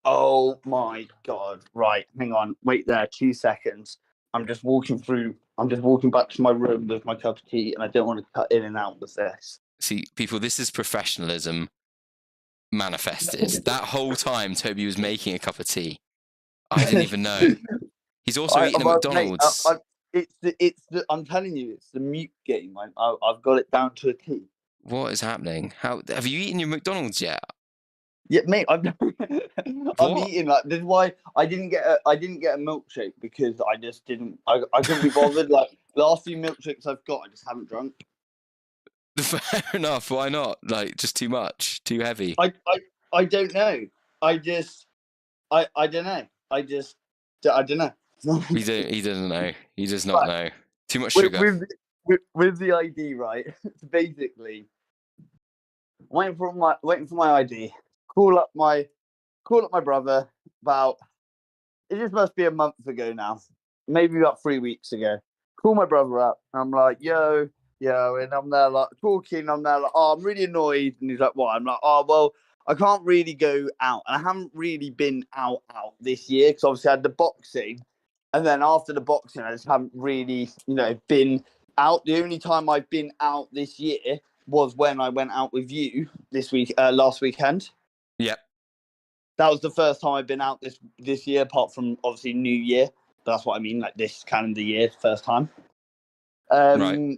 Oh my god! Right, hang on. Wait there. 2 seconds. I'm just walking back to my room with my cup of tea, and I don't want to cut in and out with this. See, people, this is professionalism manifested. That whole time Toby was making a cup of tea, I didn't even know. He's also eating a McDonald's. I'm telling you, it's the mute game. I've got it down to a T. What is happening? How have you eaten your McDonald's yet? Yeah, mate, I'm eating like this. Is why I didn't get a milkshake, because I just didn't. I couldn't be bothered. Like, the last few milkshakes I've got, I just haven't drunk. Fair enough. Why not? Like, just too much, too heavy. I don't know. I don't know. I don't know. He doesn't know. He does not know. Too much sugar. With the ID, right? Basically, waiting for my ID. Call up my brother about. It just must be a month ago now, maybe about 3 weeks ago. Call my brother up. I'm like, yo, and I'm there like talking. I'm there like, oh, I'm really annoyed, and he's like, what? I'm like, oh, well, I can't really go out, and I haven't really been out this year because obviously I had the boxing, and then after the boxing, I just haven't really, been out. The only time I've been out this year was when I went out with you last weekend. Yep. That was the first time I've been out this year, apart from obviously New Year. But that's what I mean, like this calendar year, first time. Right.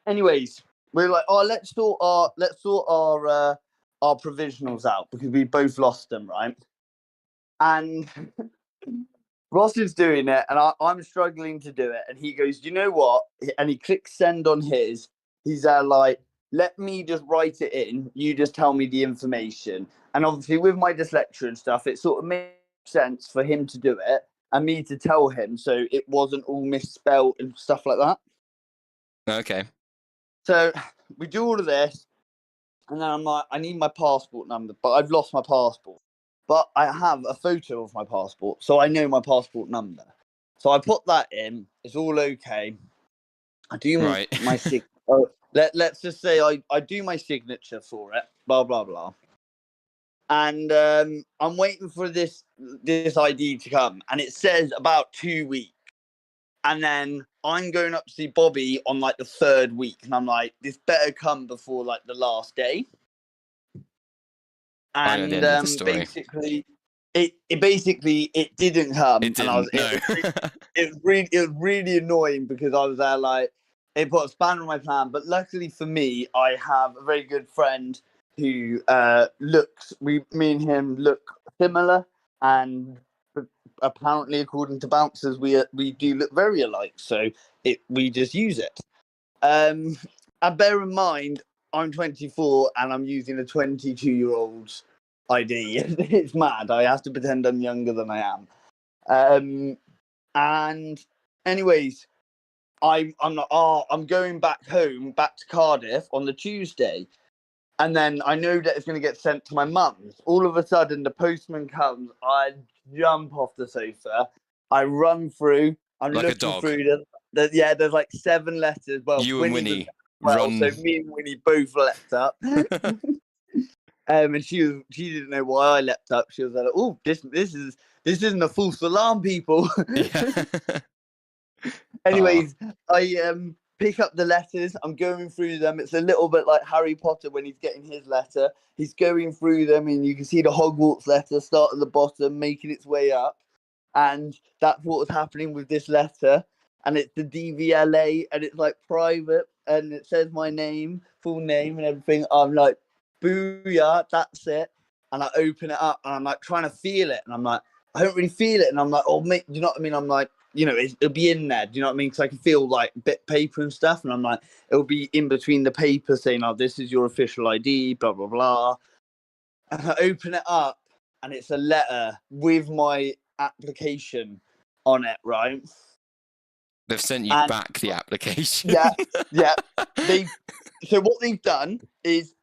Anyways, we're like, oh, let's sort our provisionals out because we both lost them, right? And Ross is doing it, and I'm struggling to do it. And he goes, you know what? And he clicks send on his. He's like, let me just write it in. You just tell me the information. And obviously, with my dyslexia and stuff, it sort of makes sense for him to do it and me to tell him, so it wasn't all misspelled and stuff like that. Okay. So we do all of this, and then I'm like, I need my passport number, but I've lost my passport. But I have a photo of my passport, so I know my passport number. So I put that in. It's all okay. I do Right. my let's just say I do my signature for it. Blah blah blah. And I'm waiting for this ID to come, and it says about 2 weeks. And then I'm going up to see Bobby on like the 3rd week, and I'm like, this better come before like the last day. I know the And end of the story. basically, it didn't come. It didn't. And I was it was really annoying because I was there like it put a spanner in my plan. But luckily for me, I have a very good friend who me and him look similar, and apparently, according to bouncers, we do look very alike. So we just use it. And bear in mind, I'm 24 and I'm using a 22-year-old's ID. It's mad. I have to pretend I'm younger than I am. And anyways, I'm not. Oh, I'm going back home, back to Cardiff on the Tuesday, and then I know that it's going to get sent to my mum's. All of a sudden, the postman comes. I jump off the sofa. I run through. I'm like looking a dog. through. There's like 7 letters. Well, You and Winnie well, run. so me and Winnie both leapt up. And she didn't know why I leapt up. She was like, "Oh, this isn't a false alarm, people." Yeah. Anyways, I pick up the letters. I'm going through them. It's a little bit like Harry Potter when he's getting his letter. He's going through them, and you can see the Hogwarts letter start at the bottom, making its way up. And that's what was happening with this letter. And it's the DVLA, and it's like private, and it says my name, full name, and everything. I'm like, booyah, that's it. And I open it up, and I'm like trying to feel it, and I'm like, I don't really feel it, and I'm like, oh mate, you know what I mean? I'm like, it'll be in there. Do you know what I mean? Because I can feel like bit paper and stuff, and I'm like, it'll be in between the paper saying, "Oh, this is your official ID," blah blah blah. And I open it up, and it's a letter with my application on it, right? They've sent you back the application. Yeah. So what they've done is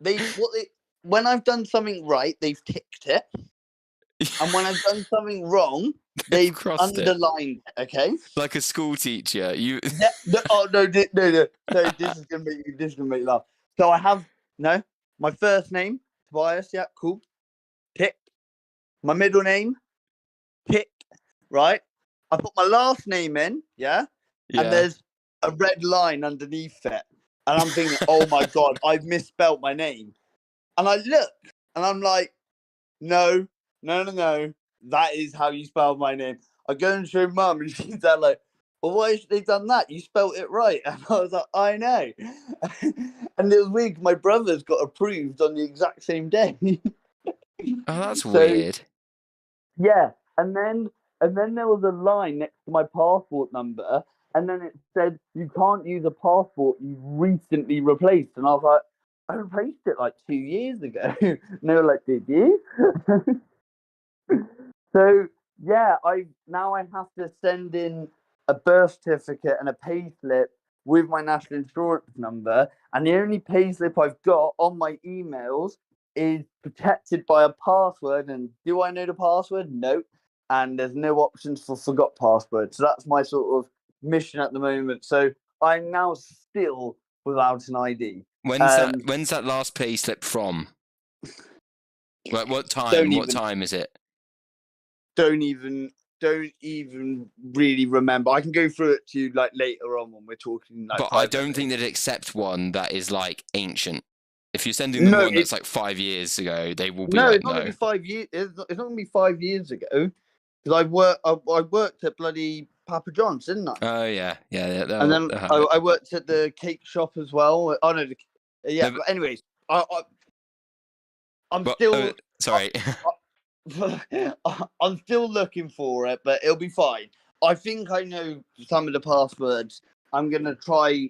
when I've done something right, they've ticked it, and when I've done something wrong, they've underlined it. Okay, like a school teacher. You. Yeah. No. So this is gonna make you laugh. So I have my first name Tobias. Yeah, cool. Tick. My middle name. Tick. Right. I put my last name in. Yeah. And there's a red line underneath it, and I'm thinking, oh my god, I've misspelt my name. And I look, and I'm like, no, that is how you spell my name. I go and show mum, and she's there like, well, why have they done that? You spelt it right. And I was like, I know. And it was weird. My brother's got approved on the exact same day. Oh, that's weird. Yeah, and then there was a line next to my passport number, and then it said you can't use a passport you've recently replaced, and I was like, I replaced it like 2 years ago. And they were like, did you? So yeah, I have to send in a birth certificate and a payslip with my national insurance number, and the only payslip I've got on my emails is protected by a password. And do I know the password? No. And there's no options for forgot password. So that's my sort of mission at the moment. So I'm now still without an ID. When's that last pay slip from? Like what time? What time is it? Don't even really remember. I can go through it to you like later on when we're talking. Like, but I don't think they'd accept one that is like ancient. If you're sending them one that's like 5 years ago, they will be like, it's not gonna be 5 years. It's not gonna be 5 years ago because I worked at bloody Papa John's, didn't I? Oh yeah. And then I worked at the cake shop as well. Oh no, yeah. But anyways, I'm still sorry. I'm still looking for it, but it'll be fine. I think I know some of the passwords. I'm gonna try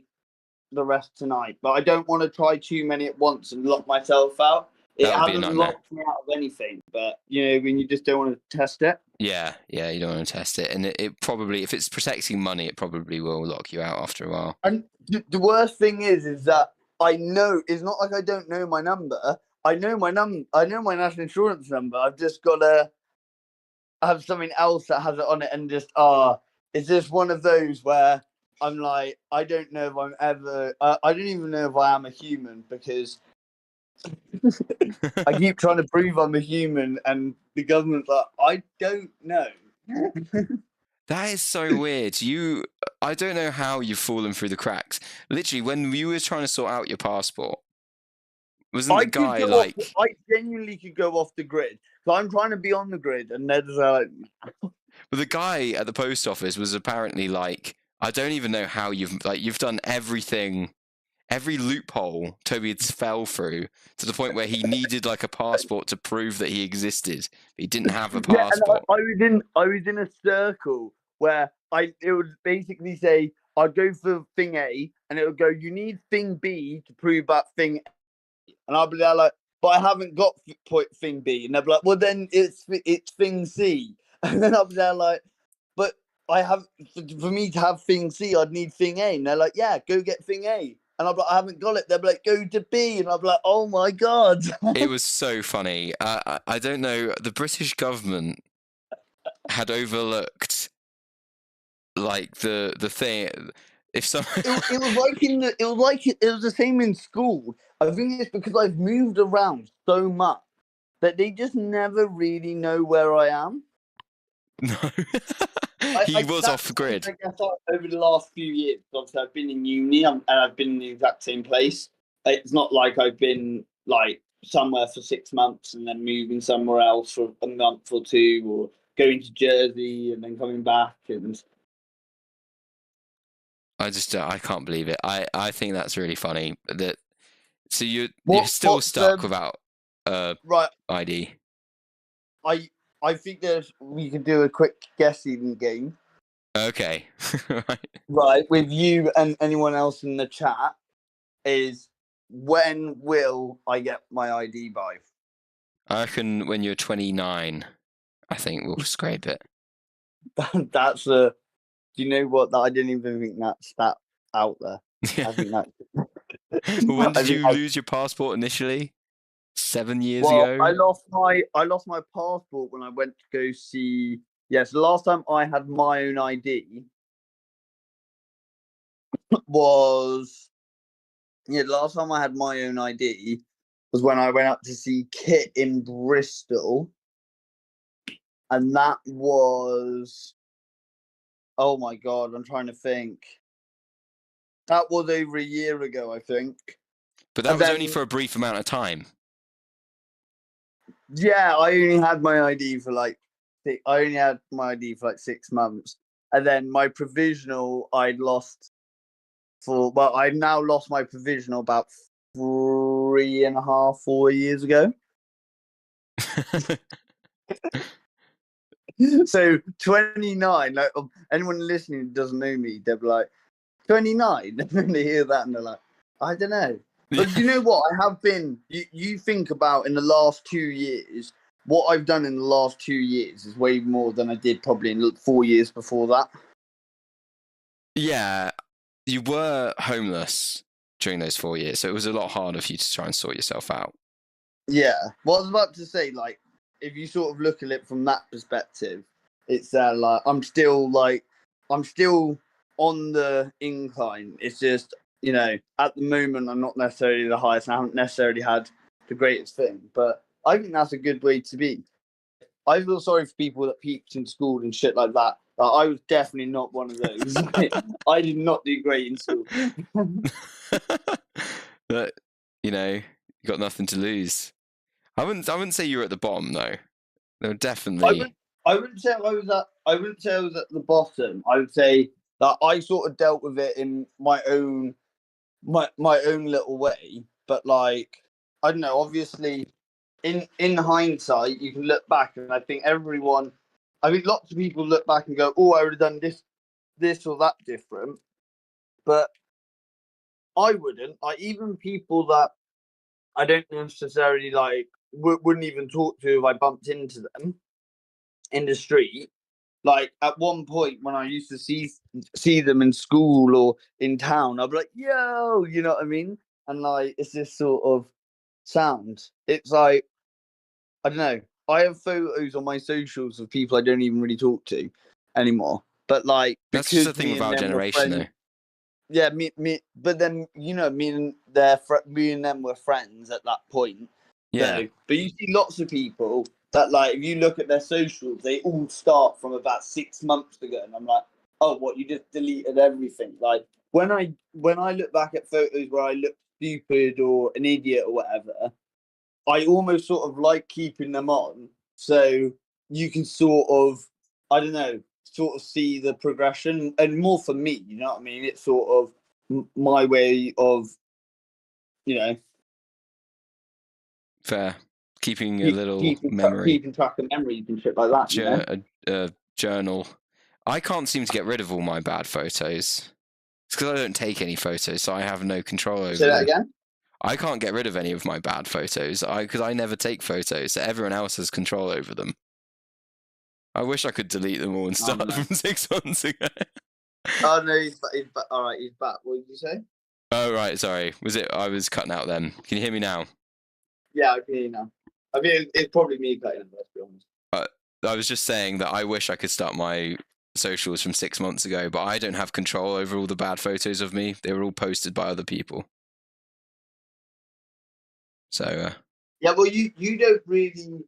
the rest tonight, but I don't want to try too many at once and lock myself out. It hasn't locked me out of anything, but you know when you just don't want to test it. Yeah, you don't want to test it, and it probably, if it's protecting money, it probably will lock you out after a while. And the worst thing is that I know it's not like I don't know my number. I know my number. I know my national insurance number. I've just got to have something else that has it on it, and just it's just one of those where I'm like, I don't know if I'm ever. I don't even know if I am a human because I keep trying to prove I'm a human, and the government's like, I don't know. That is so weird. I don't know how you've fallen through the cracks. Literally, when you were trying to sort out your passport, wasn't the guy like... I genuinely could go off the grid. So I'm trying to be on the grid, and they're just like... Well, the guy at the post office was apparently like, I don't even know how you've done everything, every loophole Toby had fell through to the point where he needed like a passport to prove that he existed. But he didn't have a passport. Yeah, and I was in a circle where it would basically say I'd go for thing A, and it would go, you need thing B to prove that thing A. And I'll be there like, but I haven't got thing B. And they'll be like, well, then it's thing C. And then I'll be there like, but I have, for me to have thing C, I'd need thing A. And they're like, yeah, go get thing A. And I'll be like, I haven't got it. They'll be like, go to B. And I'll be like, oh my God. It was so funny. I don't know. The British government had overlooked like the thing. If some... it was the same in school. I think it's because I've moved around so much that they just never really know where I am. No. He was off the grid. I guess over the last few years, obviously I've been in uni and I've been in the exact same place. It's not like I've been like somewhere for 6 months and then moving somewhere else for a month or two, or going to Jersey and then coming back. And I can't believe it. I think that's really funny. So you're still stuck without right ID. I think we could do a quick guessing game. Okay. Right, with you and anyone else in the chat, is when will I get my ID by? I reckon when you're 29, I think we'll scrape it. That's a... Do you know what? I didn't even think that's that out there. Yeah. I think that... But when did you lose your passport initially? 7 years ago? I lost my passport when I went to go see... Yes, the last time I had my own ID was... Yeah, the last time I had my own ID was when I went up to see Kit in Bristol. And that was... Oh my God, I'm trying to think. That was over a year ago, I think. But that was only for a brief amount of time. Yeah, I only had my ID for like 6 months, and then my provisional I'd lost for... Well, I've now lost my provisional about 3.5, 4 years ago. So 29. Like, anyone listening who doesn't know me, they're like, 29. And then they hear that and they're like, I don't know. But you know what? I have been... You think about in the last 2 years, what I've done in the last 2 years is way more than I did probably in 4 years before that. Yeah. you were homeless during those 4 years, so it was a lot harder for you to try and sort yourself out. Yeah. What I was about to say, like, if you sort of look at it from that perspective, it's like I'm still on the incline. It's just, at the moment I'm not necessarily the highest. I haven't necessarily had the greatest thing, but I think that's a good way to be. I feel sorry for people that peaked in school and shit like that. I was definitely not one of those. I did not do great in school. But you got nothing to lose. I wouldn't say you were at the bottom though. There were definitely. I wouldn't say I was at the bottom. I would say that I sort of dealt with it in my own little way. But like, I don't know. Obviously, in hindsight, you can look back, and I think lots of people look back and go, "Oh, I would have done this or that different." But I wouldn't. Like, even people that I don't necessarily like wouldn't even talk to if I bumped into them in the street. Like, at one point when I used to see them in school or in town, I'd be like, "Yo," you know what I mean? And like, it's this sort of sound. It's like, I don't know. I have photos on my socials of people I don't even really talk to anymore. But like, That's just the because thing me with and our them were generation, friends, though. yeah, but then me and them were friends at that point. Yeah, So, but you see lots of people that, like, if you look at their socials, they all start from about 6 months ago, and I'm like, oh, what, you just deleted everything? Like, when I look back at photos where I look stupid or an idiot or whatever, I almost sort of like keeping them on, so you can sort of, I don't know, sort of see the progression, and more for me, you know what I mean? It's sort of my way of, you know, fair. Keeping a little keeping track of memories and shit like that. a journal. I can't seem to get rid of all my bad photos. It's because I don't take any photos, so I have no control over Say that them. again. I can't get rid of any of my bad photos because I never take photos. So everyone else has control over them. I wish I could delete them all and start no. from 6 months ago. Oh no, he's back. All right, he's back. What did you say? Oh right, sorry. I was cutting out then. Can you hear me now? Yeah, I can hear you now. I mean, it's probably me cutting him, let's be honest. I was just saying that I wish I could start my socials from 6 months ago, but I don't have control over all the bad photos of me. They were all posted by other people. So Yeah, well, you don't really,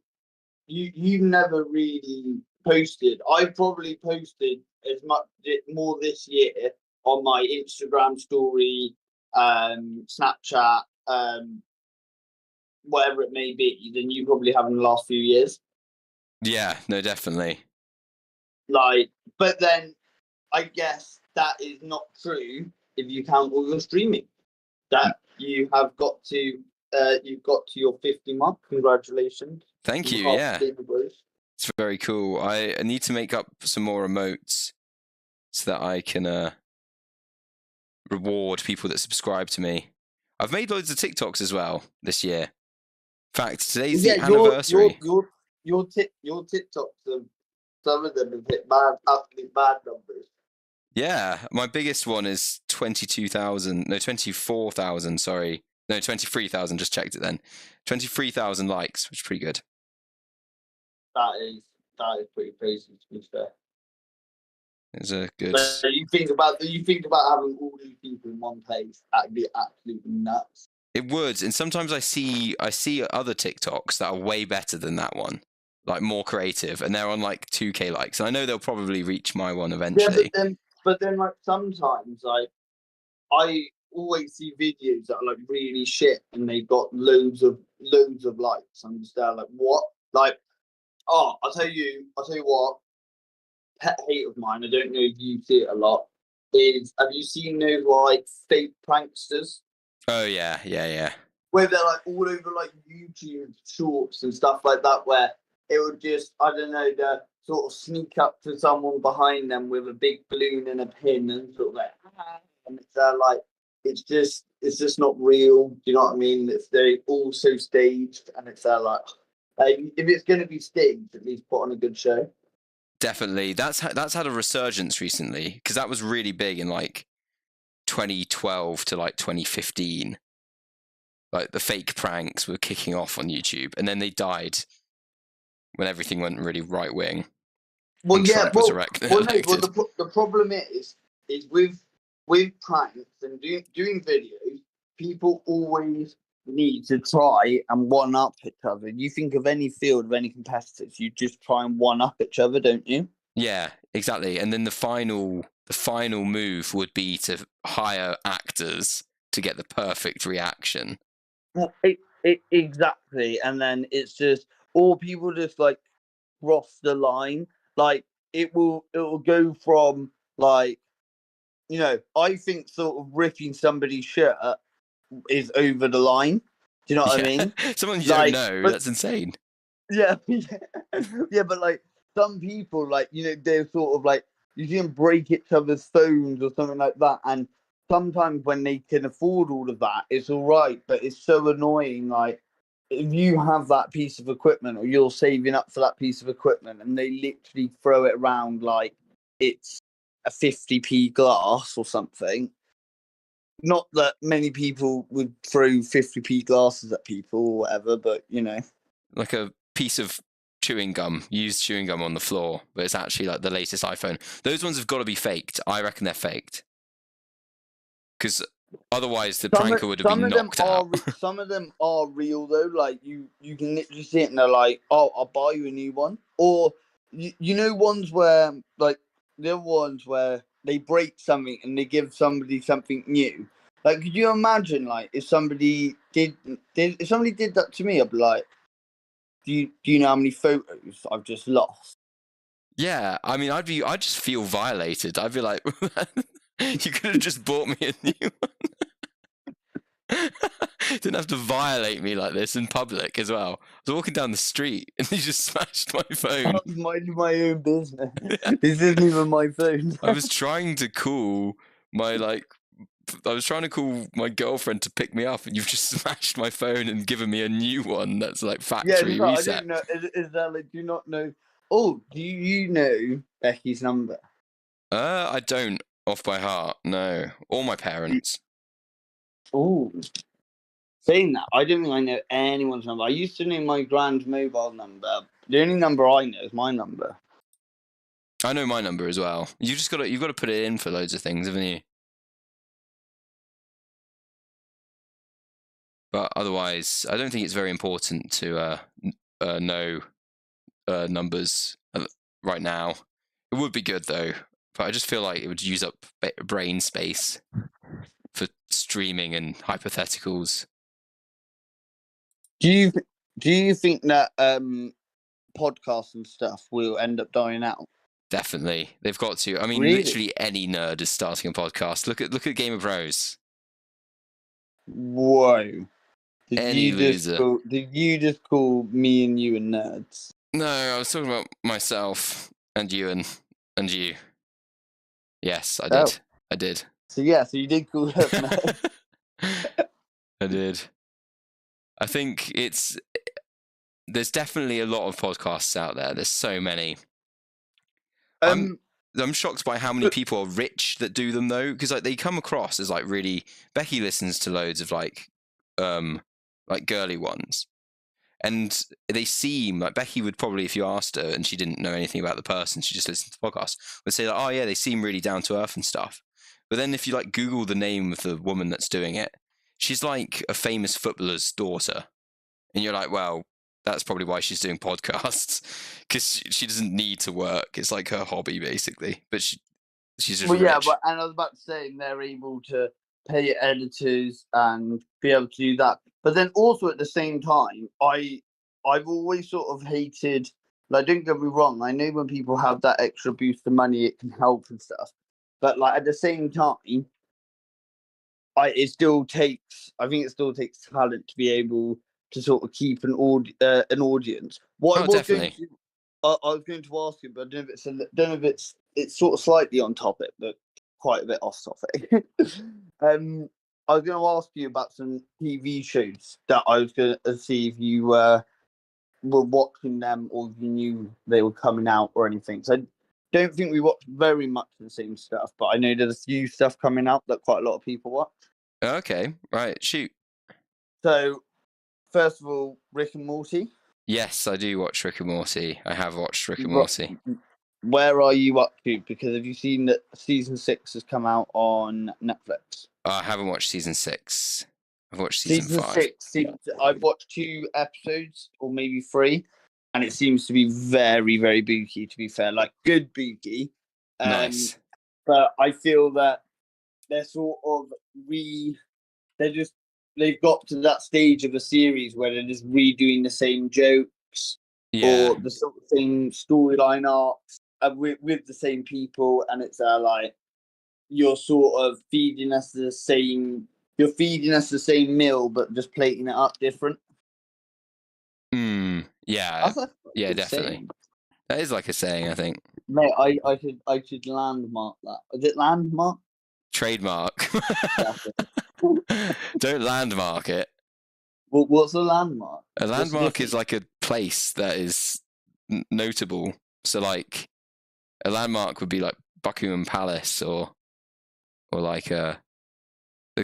you never really posted. I probably posted as much more this year on my Instagram story, Snapchat, whatever it may be, than you probably have in the last few years. yeah, no, definitely. Like, but then I guess that is not true if you count all your streaming. That you've got to your 50 mark. Congratulations. Thank you. Yeah, it's very cool. I need to make up some more emotes so that I can reward people that subscribe to me. I've made loads of TikToks as well this year. In fact, today's the anniversary. Your TikToks, some of them have hit absolutely bad numbers. Yeah, my biggest one is 24,000, sorry. No, 23,000, just checked it then. 23,000 likes, which is pretty good. That is pretty crazy, to be fair. It's a good. But you think about having all these people in one place, that'd be absolutely nuts. It would, and sometimes I see other TikToks that are way better than that one, like more creative, and they're on like 2K likes. And I know they'll probably reach my one eventually. Yeah, but then like sometimes I always see videos that are like really shit and they got loads of likes. I'm just there like, what? Like, oh, I'll tell you what, pet hate of mine, I don't know if you see it a lot, is, have you seen those like fake pranksters? Oh yeah. Where they're like all over like YouTube shorts and stuff like that, where it would just, I don't know, the sort of sneak up to someone behind them with a big balloon and a pin and sort of like, and it's like, it's just not real. Do you know what I mean? They're all so staged, and it's like if it's going to be staged, at least put on a good show. Definitely, that's had a resurgence recently because that was really big in like 2012 to like 2015. Like the fake pranks were kicking off on YouTube, and then they died when everything went really right wing. Well, yeah, Trump was well, elected. the problem is with pranks and doing videos, people always need to try and one up each other. You think of any field of any competitors, you just try and one up each other, don't you? Yeah, exactly. And then the final move would be to hire actors to get the perfect reaction. Well, exactly, and then it's just all people just like cross the line. Like it will go from like, you know, I think sort of ripping somebody's shirt is over the line. Do you know what I mean? Someone you Like, don't know, but- that's insane. Yeah, yeah, but like some people, like, you know, they're sort of like, you can break each other's phones or something like that, and sometimes when they can afford all of that, it's all right, but it's so annoying. Like, if you have that piece of equipment or you're saving up for that piece of equipment, and they literally throw it around like it's a 50p glass or something. Not that many people would throw 50p glasses at people or whatever, but you know. Like a piece of used chewing gum on the floor, but it's actually like the latest iPhone. Those ones have got to be faked. I reckon they're faked. Because otherwise the pranker would have been knocked out. Some of them are real though. Like you can literally see it and they're like, "Oh, I'll buy you a new one." Or you know, ones where like the other ones where they break something and they give somebody something new. Like, could you imagine, like, if somebody did that to me, I'd be like, do you know how many photos I've just lost? Yeah, I mean, I'd just feel violated. I'd be like, you could have just bought me a new one. Didn't have to violate me like this in public as well. I was walking down the street and you just smashed my phone. I'm minding my own business. This isn't even my phone. I was trying to call my girlfriend to pick me up, and you've just smashed my phone and given me a new one that's like factory reset. I didn't know. Is that like, do you not know? Oh, do you know Becky's number? I don't off by heart, no. Or my parents. Oh, saying that, I don't think I know anyone's number. I used to know my grand's mobile number. The only number I know is my number. I know my number as well. You've got to put it in for loads of things, haven't you? But otherwise, I don't think it's very important to know numbers right now. It would be good though, but I just feel like it would use up brain space for streaming and hypotheticals. Do you think that podcasts and stuff will end up dying out? Definitely, they've got to. I mean, Really? literally any nerd is starting a podcast. Look at Game of Thrones. Whoa! Any loser. Did you just call me and you and nerds? No, I was talking about myself and you and you. Yes, I did. Oh. I did. So you did call us nerds. I did. I think there's definitely a lot of podcasts out there. There's so many. I'm shocked by how many people are rich that do them though, because like they come across as like really. Becky listens to loads of like girly ones, and they seem like Becky would probably, if you asked her and she didn't know anything about the person, she just listened to podcasts, would say like, oh yeah, they seem really down to earth and stuff. But then if you like Google the name of the woman that's doing it, she's like a famous footballer's daughter, and you're like, well, that's probably why she's doing podcasts, because she doesn't need to work. It's like her hobby basically, but she's just rich. Yeah, and I was about to say they're able to pay editors and be able to do that. But then also at the same time, I've always sort of hated, like, don't get me wrong, I know when people have that extra boost of money, it can help and stuff. But like at the same time, I think it still takes talent to be able to sort of keep an audience. What I was definitely. I was going to ask you, but I don't know if it's sort of slightly on topic, but quite a bit off topic. I was going to ask you about some TV shows that I was going to see if you were watching them or if you knew they were coming out or anything. So I don't think we watch very much of the same stuff, but I know there's a few stuff coming out that quite a lot of people watch. Okay, right, shoot. So, first of all, Rick and Morty. Yes, I do watch Rick and Morty. I have watched Rick and Ro- Morty. Where are you up to? Because have you seen that season 6 has come out on Netflix? I haven't watched season 6. I've watched season 5. 6. I've watched 2 episodes, or maybe 3, and it seems to be very, very booky. To be fair, like good booky. Nice. But I feel that they're sort of they've got to that stage of a series where they're just redoing the same jokes Yeah. or the sort of same storyline arcs with the same people, and it's like you're sort of feeding us the same meal, but just plating it up different. Yeah. That's Yeah, a definitely. saying. That is like a saying, I think. Mate, I should landmark that. Is it landmark? Trademark. That's it. Don't landmark it. What's a landmark? A landmark is like a place that is notable. So, like, a landmark would be like Buckingham Palace, or like the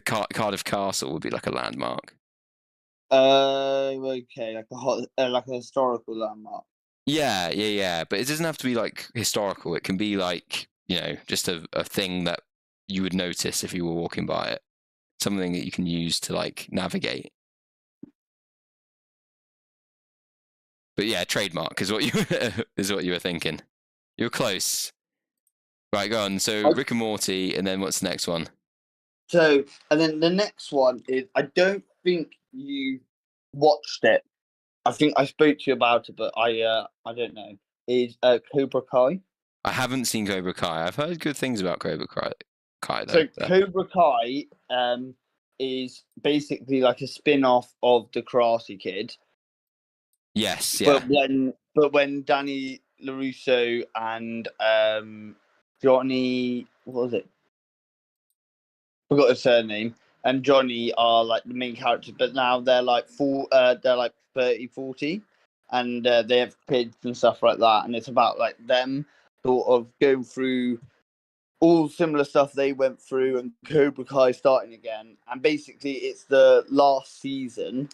Cardiff Castle would be like a landmark. Okay, like a historical landmark. Yeah. But it doesn't have to be like historical. It can be like, just a thing that you would notice if you were walking by it. Something that you can use to like navigate. But yeah, trademark is what you were thinking. You're close. Right, go on. So Rick and Morty, and then what's the next one? So, and then the next one is, I don't think you watched it. I think I spoke to you about it, but I don't know. Is Cobra Kai? I haven't seen Cobra Kai. I've heard good things about Cobra Kai though. So Cobra Kai is basically like a spin-off of the Karate Kid. Yes, yeah. But when Danny LaRusso and Johnny, what was it? Forgot his surname. And Johnny are like the main characters, but now they're like 30, 40, and they have kids and stuff like that. And it's about like them sort of going through all similar stuff they went through, and Cobra Kai starting again. And basically, it's the last season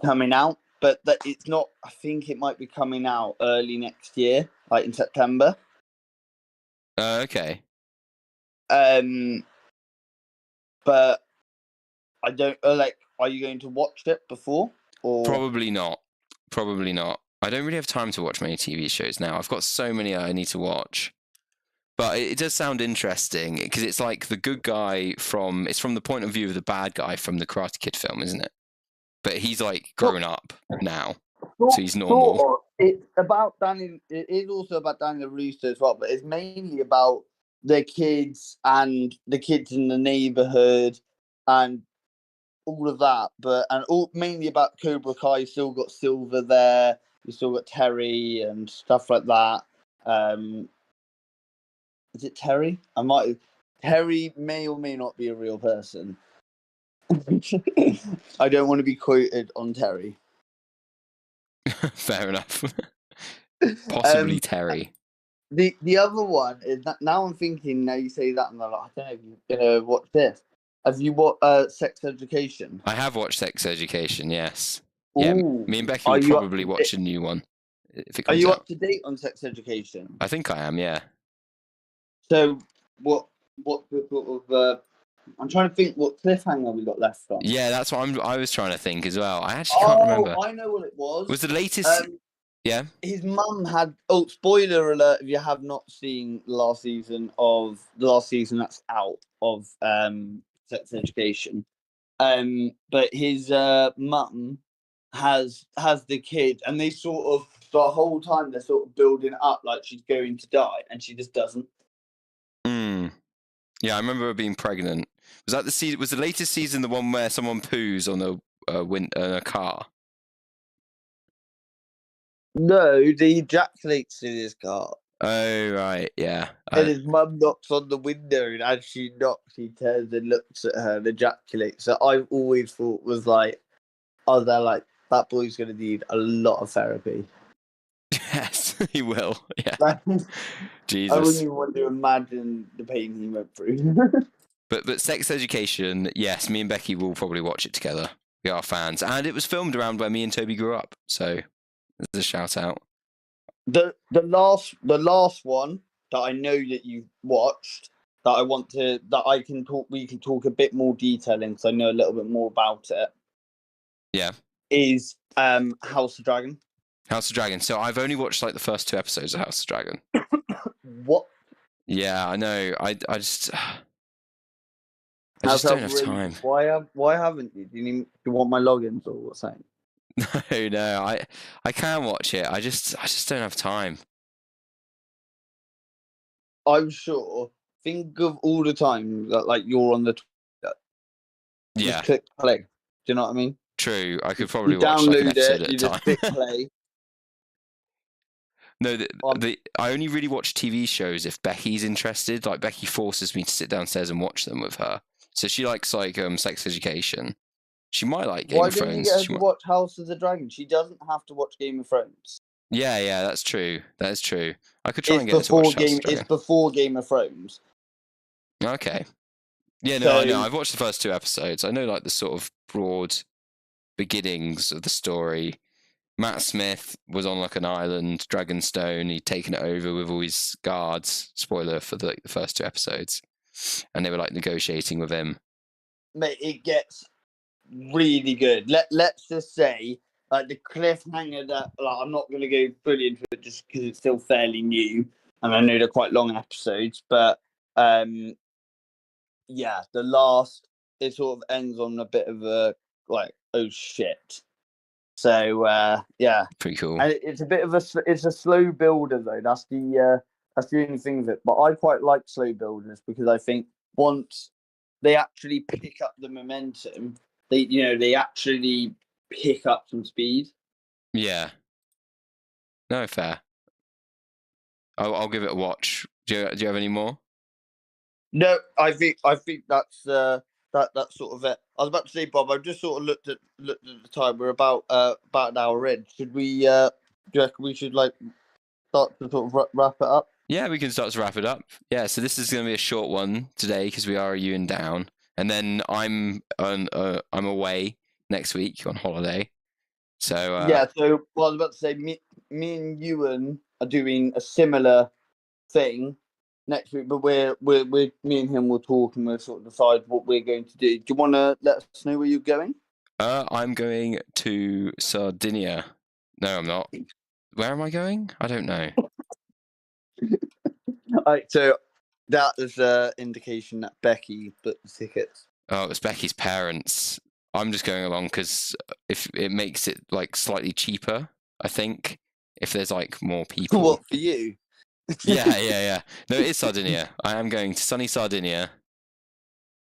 coming out, but that it's not. I think it might be coming out early next year, like in September. Okay. But I don't like. Are you going to watch it before? Or Probably not. I don't really have time to watch many TV shows now. I've got so many I need to watch. But it does sound interesting because it's like the good guy it's from the point of view of the bad guy from the Karate Kid film, isn't it? But he's like grown up now, so he's normal. It's about Danny. It is also about Danny LaRusso as well, but it's mainly about the kids and the kids in the neighborhood and all of that. Mainly about Cobra Kai. You still got Silver there. You still got Terry and stuff like that. Is it Terry? Terry may or may not be a real person. I don't want to be quoted on Terry. Fair enough. Possibly Terry. The other one is that now I'm thinking. Now you say that, and I'm like, I don't know if you're gonna watch this. Have you watched Sex Education? I have watched Sex Education. Yes. Ooh. Yeah. Me and Becky will probably watch a new one if it comes out. Are you up to date on Sex Education? I think I am. Yeah. So what the sort of I'm trying to think what cliffhanger we got left on. Yeah, that's what I was trying to think as well. I actually can't remember. I know what it was. Was the latest? Yeah. His mum had. Oh, spoiler alert! If you have not seen the last season that's out of Sex Education, but his mum has the kid, and they sort of the whole time they're sort of building up like she's going to die, and she just doesn't. Yeah, I remember her being pregnant. Was that was the latest season the one where someone poos on a car? No, he ejaculates in his car. Oh, right, yeah. And his mum knocks on the window, and as she knocks, he turns and looks at her and ejaculates. So I've always thought was like, they're like, that boy's going to need a lot of therapy. Yes. He will. Yeah. Like, I Jesus. wouldn't even want to imagine the pain he went through. But Sex Education, yes, me and Becky will probably watch it together. We are fans, and it was filmed around where me and Toby grew up, so there's a shout out. The last one that I know that you've watched that I want to that I can talk we can talk a bit more detail in because I know a little bit more about it. Yeah. Is House of Dragon. House of Dragon. So I've only watched like the first 2 episodes of House of Dragon. What? Yeah, I know. I just How's don't that have really- time. Why haven't you? Do you want my logins or what's that? No, I can watch it. I just don't have time. I'm sure. Think of all the times that like you're on the toilet. Yeah, Just click play. Do you know what I mean? true. I could You probably watch like an download episode it. at You a just time. click play. No, Um, I only really watch TV shows if Becky's interested. Like Becky forces me to sit downstairs and watch them with her. So she likes Sex Education. She might like Game Why of didn't you Thrones. get her She to might... watch House of the Dragon? She doesn't have to watch Game of Thrones. Yeah, that's true. That is true. I could try and get her to watch House of It's Dragon. before Game of Thrones. Okay. Yeah, no, I know. So- I've watched the first 2 episodes. I know like the sort of broad beginnings of the story. Matt Smith was on like an island, Dragonstone. He'd taken it over with all his guards. Spoiler for the first 2 episodes, and they were like negotiating with him. Mate, it gets really good. Let's just say, like the cliffhanger that like I'm not going to go fully into it just because it's still fairly new, and I know they're quite long episodes. But yeah, the last it sort of ends on a bit of a like oh shit. So yeah, Pretty cool. and it's a bit of it's a slow builder though. That's the only thing of it. But I quite like slow builders because I think once they actually pick up the momentum, they actually pick up some speed. Yeah. No, fair. I'll give it a watch. Do you have any more? No, I think that's that's sort of it. I was about to say, Bob. I just sort of looked at the time. We're about an hour in. Should we? Do you reckon we should like start to sort of wrap it up? Yeah, we can start to wrap it up. Yeah, so this is going to be a short one today because we are a Ewan down, and then I'm away next week on holiday. So Yeah. So well, I was about to say, me and Ewan are doing a similar thing next week, but we're me and him will talk and we'll sort of decide what we're going to do. Do you want to let us know where you're going? I'm going to Sardinia. No, I'm not. Where am I going? I don't know. Right, so that is an indication that Becky booked the tickets. Oh, it was Becky's parents. I'm just going along because if it makes it like slightly cheaper, I think if there's like more people. What for you? Yeah. No, it is Sardinia. I am going to sunny Sardinia.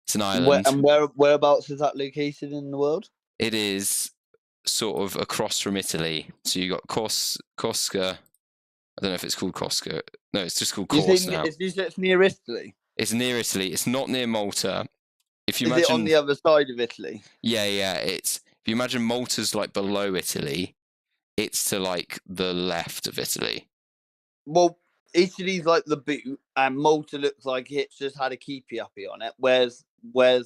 It's an island. Whereabouts is that located in the world? It is sort of across from Italy. So you got Corsica. I don't know if it's called Corsica. No, it's just called Corse now. It's near Italy. It's near Italy. It's not near Malta. If you Is imagine, it on the other side of Italy? yeah. It's if you imagine Malta's like below Italy, it's to like the left of Italy. Well, Italy's like the boot, and Malta looks like it's just had a keepy uppy on it. Where's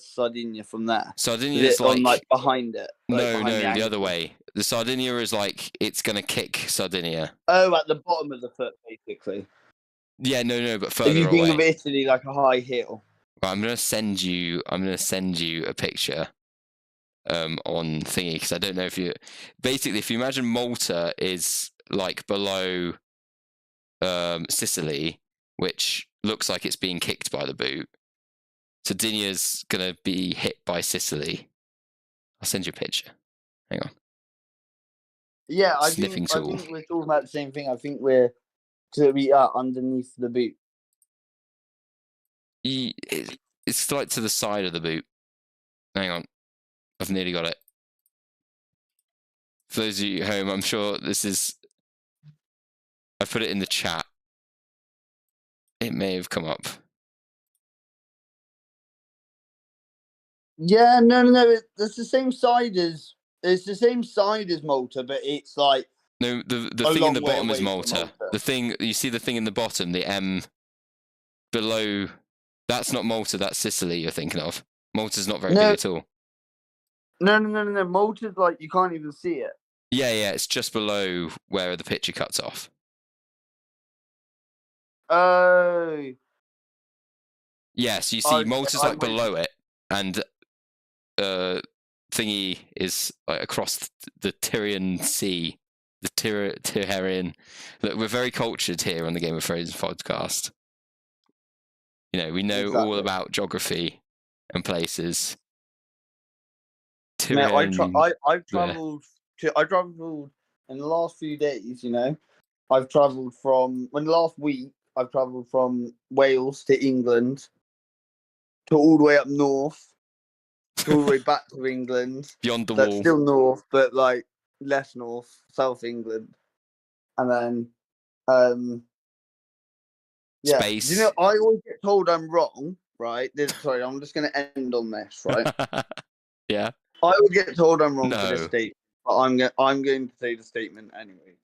Sardinia from there? Sardinia Is is it on like behind it? Like, no, behind the angle? other way. The Sardinia is like it's gonna kick Sardinia. Oh, at the bottom of the foot, basically. Yeah, no, but If further you think away. of Italy like a high hill. Right, I'm gonna send you a picture on thingy because I don't know if you basically if you imagine Malta is like below Sicily, which looks like it's being kicked by the boot. Sardinia's gonna be hit by Sicily. I'll send you a picture. Hang on. Yeah, I Sniffing think tool. we're talking about the same thing. I think we're to be underneath the boot. It's like to the side of the boot. Hang on. I've nearly got it. For those of you at home, I'm sure this is... I put it in the chat. It may have come up. Yeah, no. It's the same side as Malta, but it's like No, the A thing in long the way bottom is away from Malta. Malta. The thing you see, the thing in the bottom, the M below. That's not Malta. That's Sicily. You're thinking of. Malta's not very No. big at all. No. Malta's like you can't even see it. Yeah, it's just below where the picture cuts off. Oh. Yeah, so you see Malta's like I'm below it, and thingy is like across the Tyrian Sea, the Tyrrhenian. Look, we're very cultured here on the Game of Thrones podcast. You know, we know all Exactly. about geography and places. Now, I've Yeah. travelled in the last few days. You know, I've travelled from in the last week. I've travelled from Wales to England, to all the way up north, to all the way back to England. Beyond the That's wall. still north, but like less north, South England, and then yeah. Space. You know, I always get told I'm wrong, right? Sorry, I'm just going to end on this, right? Yeah. I will get told I'm wrong for No. this statement, but I'm going to say the statement anyway.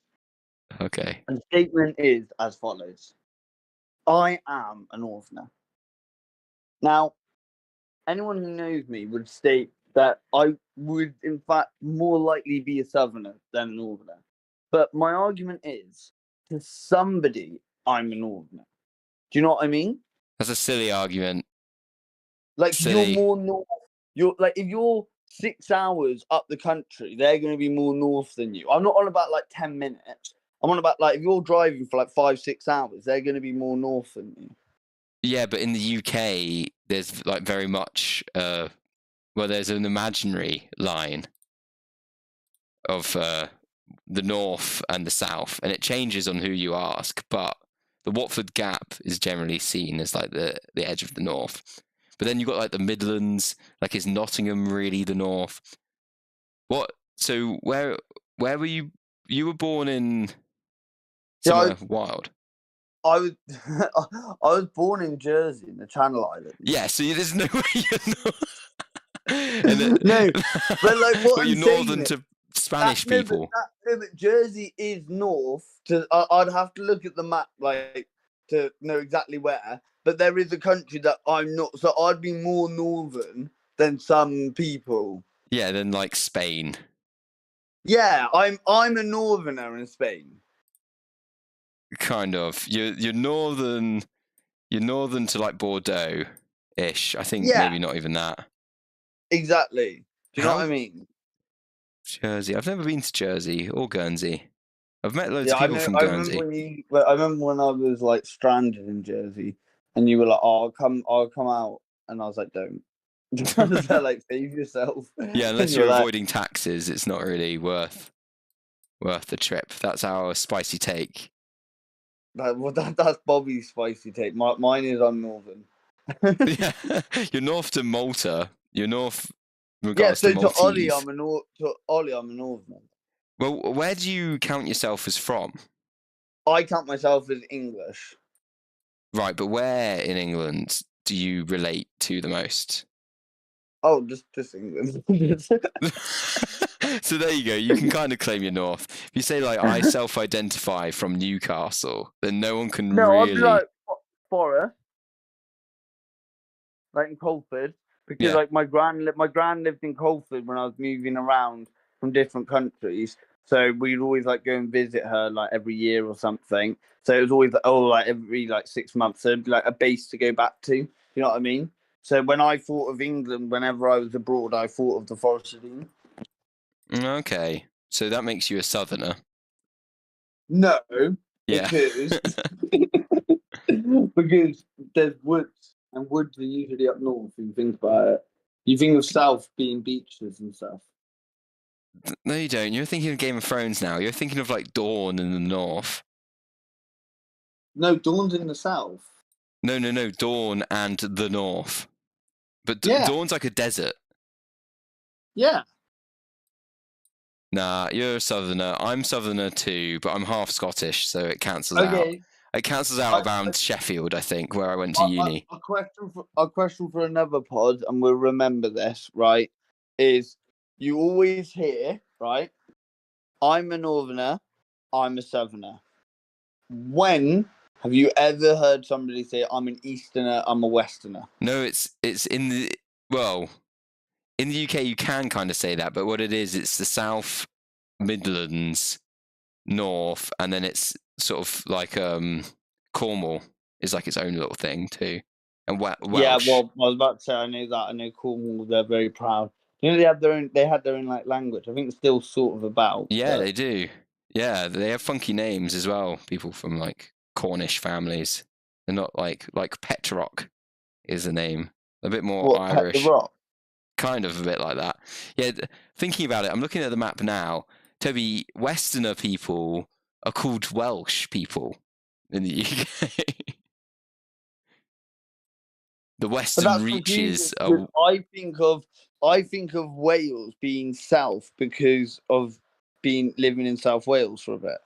Okay. And the statement is as follows: I am a northerner. Now, anyone who knows me would state that I would, in fact, more likely be a southerner than a northerner. But my argument is, to somebody, I'm a northerner. Do you know what I mean? That's a silly argument. Like Silly. you're more north. You're like if you're 6 hours up the country, they're going to be more north than you. I'm not on about like 10 minutes. I'm on about like if you're driving for like 5-6 hours, they're going to be more north than you. Yeah, but in the UK, there's like very much, there's an imaginary line of the north and the south, and it changes on who you ask. But the Watford Gap is generally seen as like the edge of the north. But then you've got like the Midlands. Like, is Nottingham really the north? What? So where were you? You were born in somewhere wild. I was I was born in Jersey, in the Channel Islands. Yeah, so there's no way you're No, but like what you're I'm northern saying to Spanish people. But Jersey is north. I'd have to look at the map like to know exactly where. But there is a country that I'm not, so I'd be more northern than some people. Yeah, than like Spain. Yeah, I'm a northerner in Spain. Kind of. You're northern. You're northern to like Bordeaux-ish. I think maybe not even that. Exactly. Do you know what I mean? Jersey. I've never been to Jersey or Guernsey. I've met loads of people from Guernsey. I remember when I was like stranded in Jersey, and you were like, "Oh, I'll come out," and I was like, "Don't." Like, save yourself. Yeah, unless you're avoiding taxes, it's not really worth the trip. That's our spicy take. That's Bobby's spicy take. Mine is I'm northern. Yeah, you're north to Malta. You're north. Yeah, so to Ollie, I'm a northerner. Well, where do you count yourself as from? I count myself as English. Right, but where in England do you relate to the most? Oh, just England. So there you go. You can kind of claim you're north. If you say like I self-identify from Newcastle, then no one can really. I'd be like Forest, like in Colford, because like my gran lived in Colford when I was moving around from different countries. So we'd always like go and visit her like every year or something. So it was always like every like 6 months, so it'd be like a base to go back to. You know what I mean? So when I thought of England, whenever I was abroad, I thought of the Forest of Dean. Okay, so that makes you a southerner. No, yeah, because there's woods, and woods are usually up north. If you think about it, you think of south being beaches and stuff. No, you don't. You're thinking of Game of Thrones now. You're thinking of like Dorne in the north. No, Dorne's in the south. No. Dorne and the north. But Dorne's like a desert. Yeah. Nah, you're a southerner. I'm southerner too, but I'm half Scottish, so it cancels out. It cancels out around Sheffield, I think, where I went to uni. A question for another pod, and we'll remember this, right? Is you always hear, right? I'm a northerner, I'm a southerner. When have you ever heard somebody say, I'm an easterner, I'm a westerner? No, it's in the in the UK you can kind of say that, but what it is, it's the South Midlands, North, and then it's sort of like Cornwall is like its own little thing too, and Welsh. Yeah, well, I was about to say I knew that. I know Cornwall. They're very proud. You know, they had their own. They had their own like language. I think it's still sort of about. Yeah, but... they do. Yeah, they have funky names as well. People from like Cornish families. They're not like Petrock is the name. A bit more What, Irish. Pet the Rock? Kind of a bit like that. Yeah, thinking about it, I'm looking at the map now. Toby, Westerner people are called Welsh people in the UK. The Western reaches are... I think of Wales being south because of living in South Wales for a bit.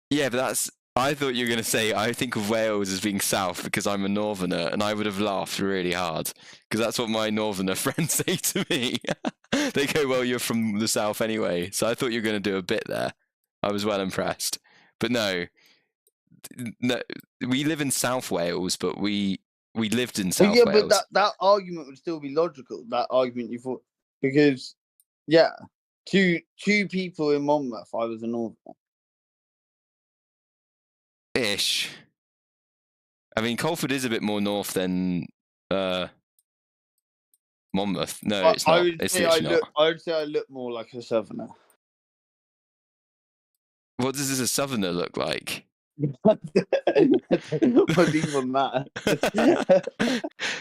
Yeah, but that's... I thought you were going to say, I think of Wales as being south because I'm a northerner, and I would have laughed really hard, because that's what my northerner friends say to me. They go, well, you're from the south anyway, so I thought you were going to do a bit there. I was well impressed. But no, we live in South Wales, but we lived in South Wales. But that argument would still be logical, that argument you thought, because, yeah, two people in Monmouth, I was a northerner. Ish. I mean, Colford is a bit more north than Monmouth. No, it's not. It's literally not. I would say I look more like a southerner. What does a southerner look like? What even that?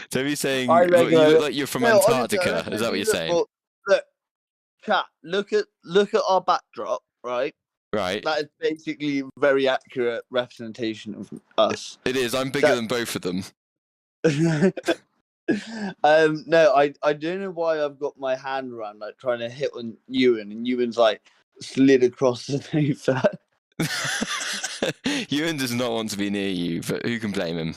So are you saying you look like you're from Antarctica? Honestly, is that what you're saying? Look, chat. Look at our backdrop, right? Right. That is basically a very accurate representation of us. It is. I'm bigger than both of them. No, I don't know why I've got my hand around like trying to hit on Ewan, and Ewan's like slid across the sofa. Ewan does not want to be near you, but who can blame him?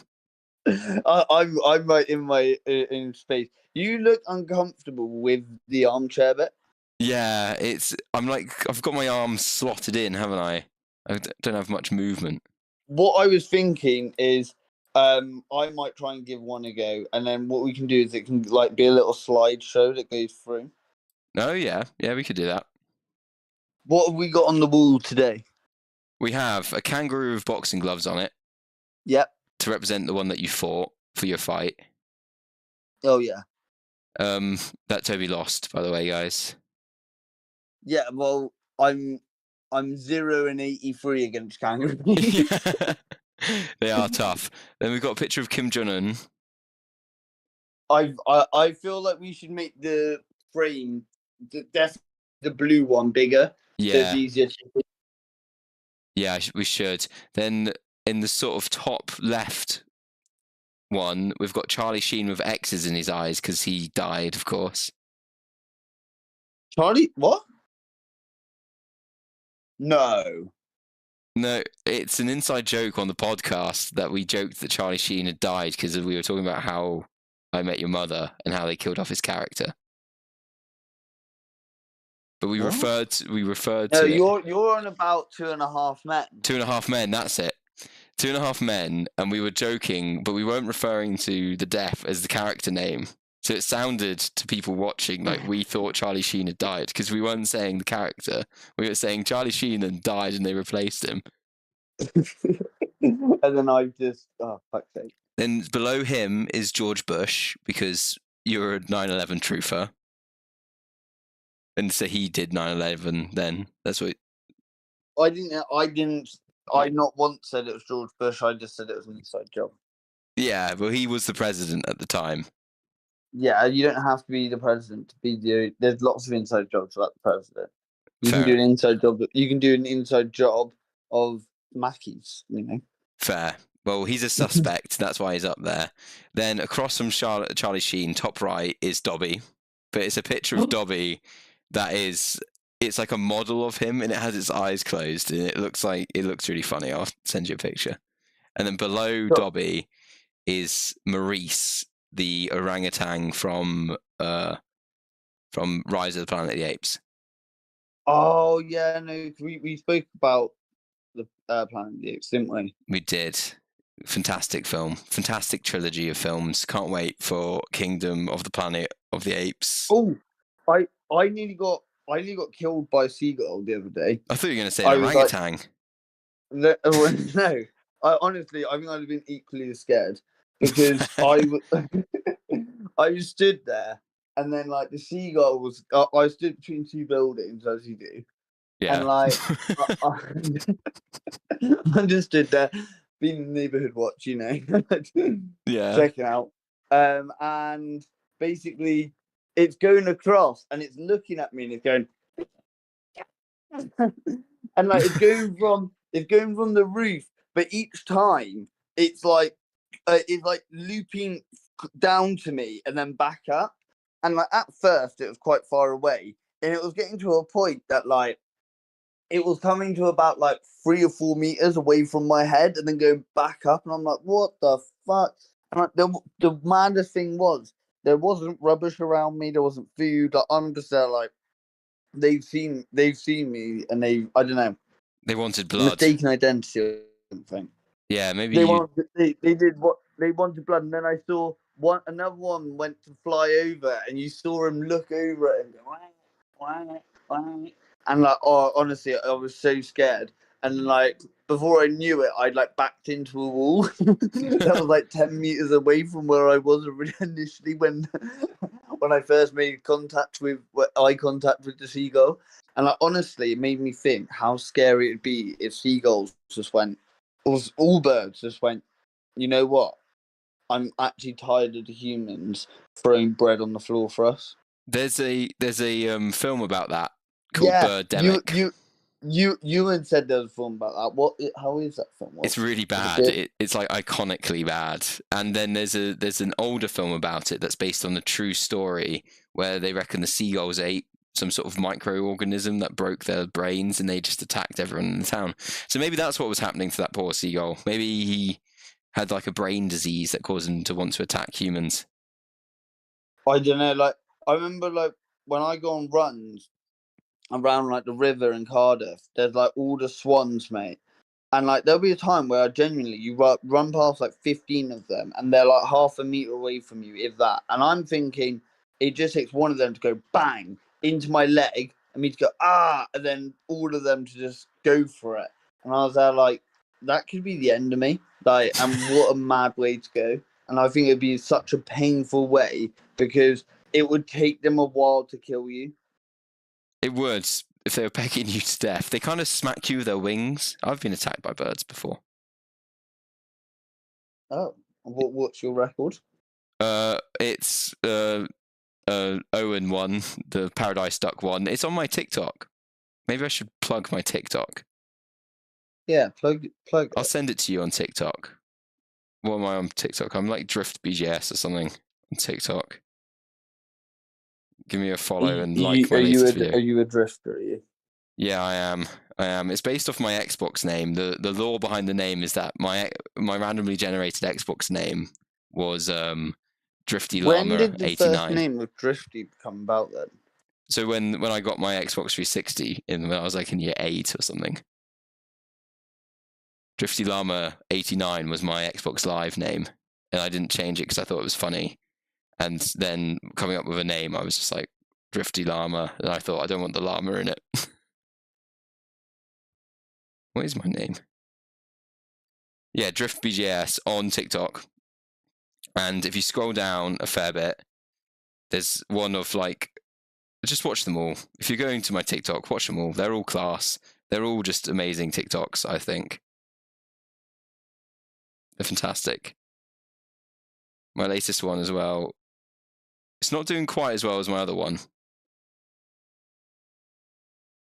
I'm right in space. You look uncomfortable with the armchair bit. Yeah, I'm like, I've got my arms slotted in, haven't I? I don't have much movement. What I was thinking is, I might try and give one a go, and then what we can do is it can like be a little slideshow that goes through. Oh yeah, we could do that. What have we got on the wall today? We have a kangaroo with boxing gloves on it. Yep. To represent the one that you fought for your fight. Oh yeah. That Toby lost, by the way, guys. Yeah, well, I'm 0-83 against kangaroos. They are tough. Then we've got a picture of Kim Jong-un. I feel like we should make the frame, the blue one, bigger. Yeah. So it's easier to... Yeah, we should. Then in the sort of top left one, we've got Charlie Sheen with X's in his eyes because he died, of course. Charlie, what? No, it's an inside joke on the podcast that we joked that Charlie Sheen had died because we were talking about how I Met Your Mother and how they killed off his character. But we referred to. No, you're on about 2.5 Men. 2.5 Men, that's it. 2.5 Men, and we were joking, but we weren't referring to the death as the character name. So it sounded to people watching like we thought Charlie Sheen had died, because we weren't saying the character. We were saying Charlie Sheen had died and they replaced him. And then I just, oh, fuck's sake. Then below him is George Bush, because you're a 9/11 truther. And so he did 9/11 then. That's what... I not once said it was George Bush. I just said it was an inside job. Yeah, well, he was the president at the time. Yeah, you don't have to be the president to be the... There's lots of inside jobs about the president. You Fair. can do an inside job. You can do an inside job of Mackey's, you know. Fair. Well, he's a suspect. That's why he's up there. Then across from Charlie Sheen, top right, is Dobby. But it's a picture of Dobby that is... It's like a model of him, and it has its eyes closed, and it looks really funny. I'll send you a picture. And then below Dobby is Maurice, the orangutan from Rise of the Planet of the Apes. Oh yeah, no, we spoke about the Planet of the Apes, didn't we? We did. Fantastic film. Fantastic trilogy of films. Can't wait for Kingdom of the Planet of the Apes. Oh, I nearly got killed by a seagull the other day. I thought you were going to say I an was like, orangutan. no, I honestly, I think I'd have been equally as scared because I stood there, and then like the seagull was, I stood between two buildings as you do, Yeah. and like I just stood there, being neighborhood watch, you know, Yeah. checking out, and basically it's going across and it's looking at me and it's going. And like it's going from the roof, but each time it's like looping down to me and then back up. And like at first it was quite far away, and it was getting to a point that like it was coming to about like 3 or 4 meters away from my head and then going back up, and I'm like, what the fuck? And like the maddest thing was there wasn't rubbish around me, there wasn't food. Like I'm just there like they've seen me, and I don't know, They wanted blood. mistaken identity or something. Yeah, maybe They did what they wanted blood, and then I saw another one went to fly over, and you saw him look over it and go, wah, wah. And like, oh, honestly, I was so scared, and like before I knew it, I'd like backed into a wall that was like 10 meters away from where I was initially when I first made eye contact with the seagull. And like honestly, it made me think how scary it'd be if seagulls just went, or all birds just went, you know what? I'm actually tired of the humans throwing bread on the floor for us. there's a film about that called Birdemic. You had said there was a film about that. How is that film? It's really bad. It's like iconically bad. And then there's an older film about it that's based on a true story where they reckon the seagulls ate some sort of microorganism that broke their brains and they just attacked everyone in the town. So maybe that's what was happening to that poor seagull. Maybe he had like a brain disease that caused him to want to attack humans. I don't know. Like I remember, like when I go on runs around like the river in Cardiff, there's like all the swans, mate. And like there'll be a time where genuinely you run past like 15 of them, and they're like half a meter away from you, if that. And I'm thinking it just takes one of them to go bang into my leg, and me to go and then all of them to just go for it. And I was there like, that could be the end of me. Like, and what a mad way to go. And I think it'd be such a painful way because it would take them a while to kill you. It would, if they were pecking you to death. They kind of smack you with their wings. I've been attacked by birds before. Oh, what's your record? It's Owen one, the Paradise Duck one. It's on my TikTok. Maybe I should plug my TikTok. Yeah, plug. I'll send it to you on TikTok. What am I on TikTok? I'm like Drift BGS or something on TikTok. Give me a follow and like my latest video. Are you a drifter? Are you? Yeah, I am. It's based off my Xbox name. The lore behind the name is that my randomly generated Xbox name was Drifty Llama 89. When did the first name of Drifty come about then? So when I got my Xbox 360 when I was like in year 8 or something. Drifty Llama 89 was my Xbox Live name, and I didn't change it because I thought it was funny. And then coming up with a name, I was just like Drifty Llama, and I thought I don't want the llama in it. What is my name? Yeah, Drift BGS on TikTok. And if you scroll down a fair bit, there's one of like, just watch them all. If you're going to my TikTok, watch them all. They're all class. They're all just amazing TikToks, I think. They're fantastic. My latest one as well. It's not doing quite as well as my other one.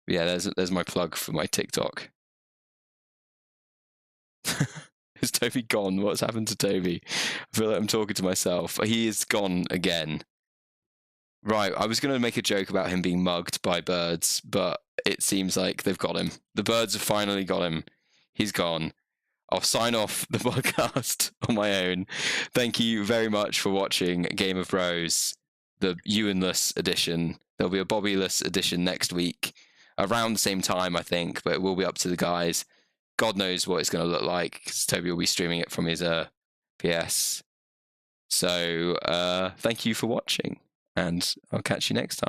But yeah, there's my plug for my TikTok. Is Toby gone? What's happened to Toby? I feel like I'm talking to myself. He is gone again. Right, I was going to make a joke about him being mugged by birds, but it seems like they've got him. The birds have finally got him. He's gone. I'll sign off the podcast on my own. Thank you very much for watching Game of Bros, the Ewanless edition. There'll be a Bobbyless edition next week. around the same time, I think, but it will be up to the guys. God knows what it's going to look like, because Toby will be streaming it from his PS. So thank you for watching, and I'll catch you next time.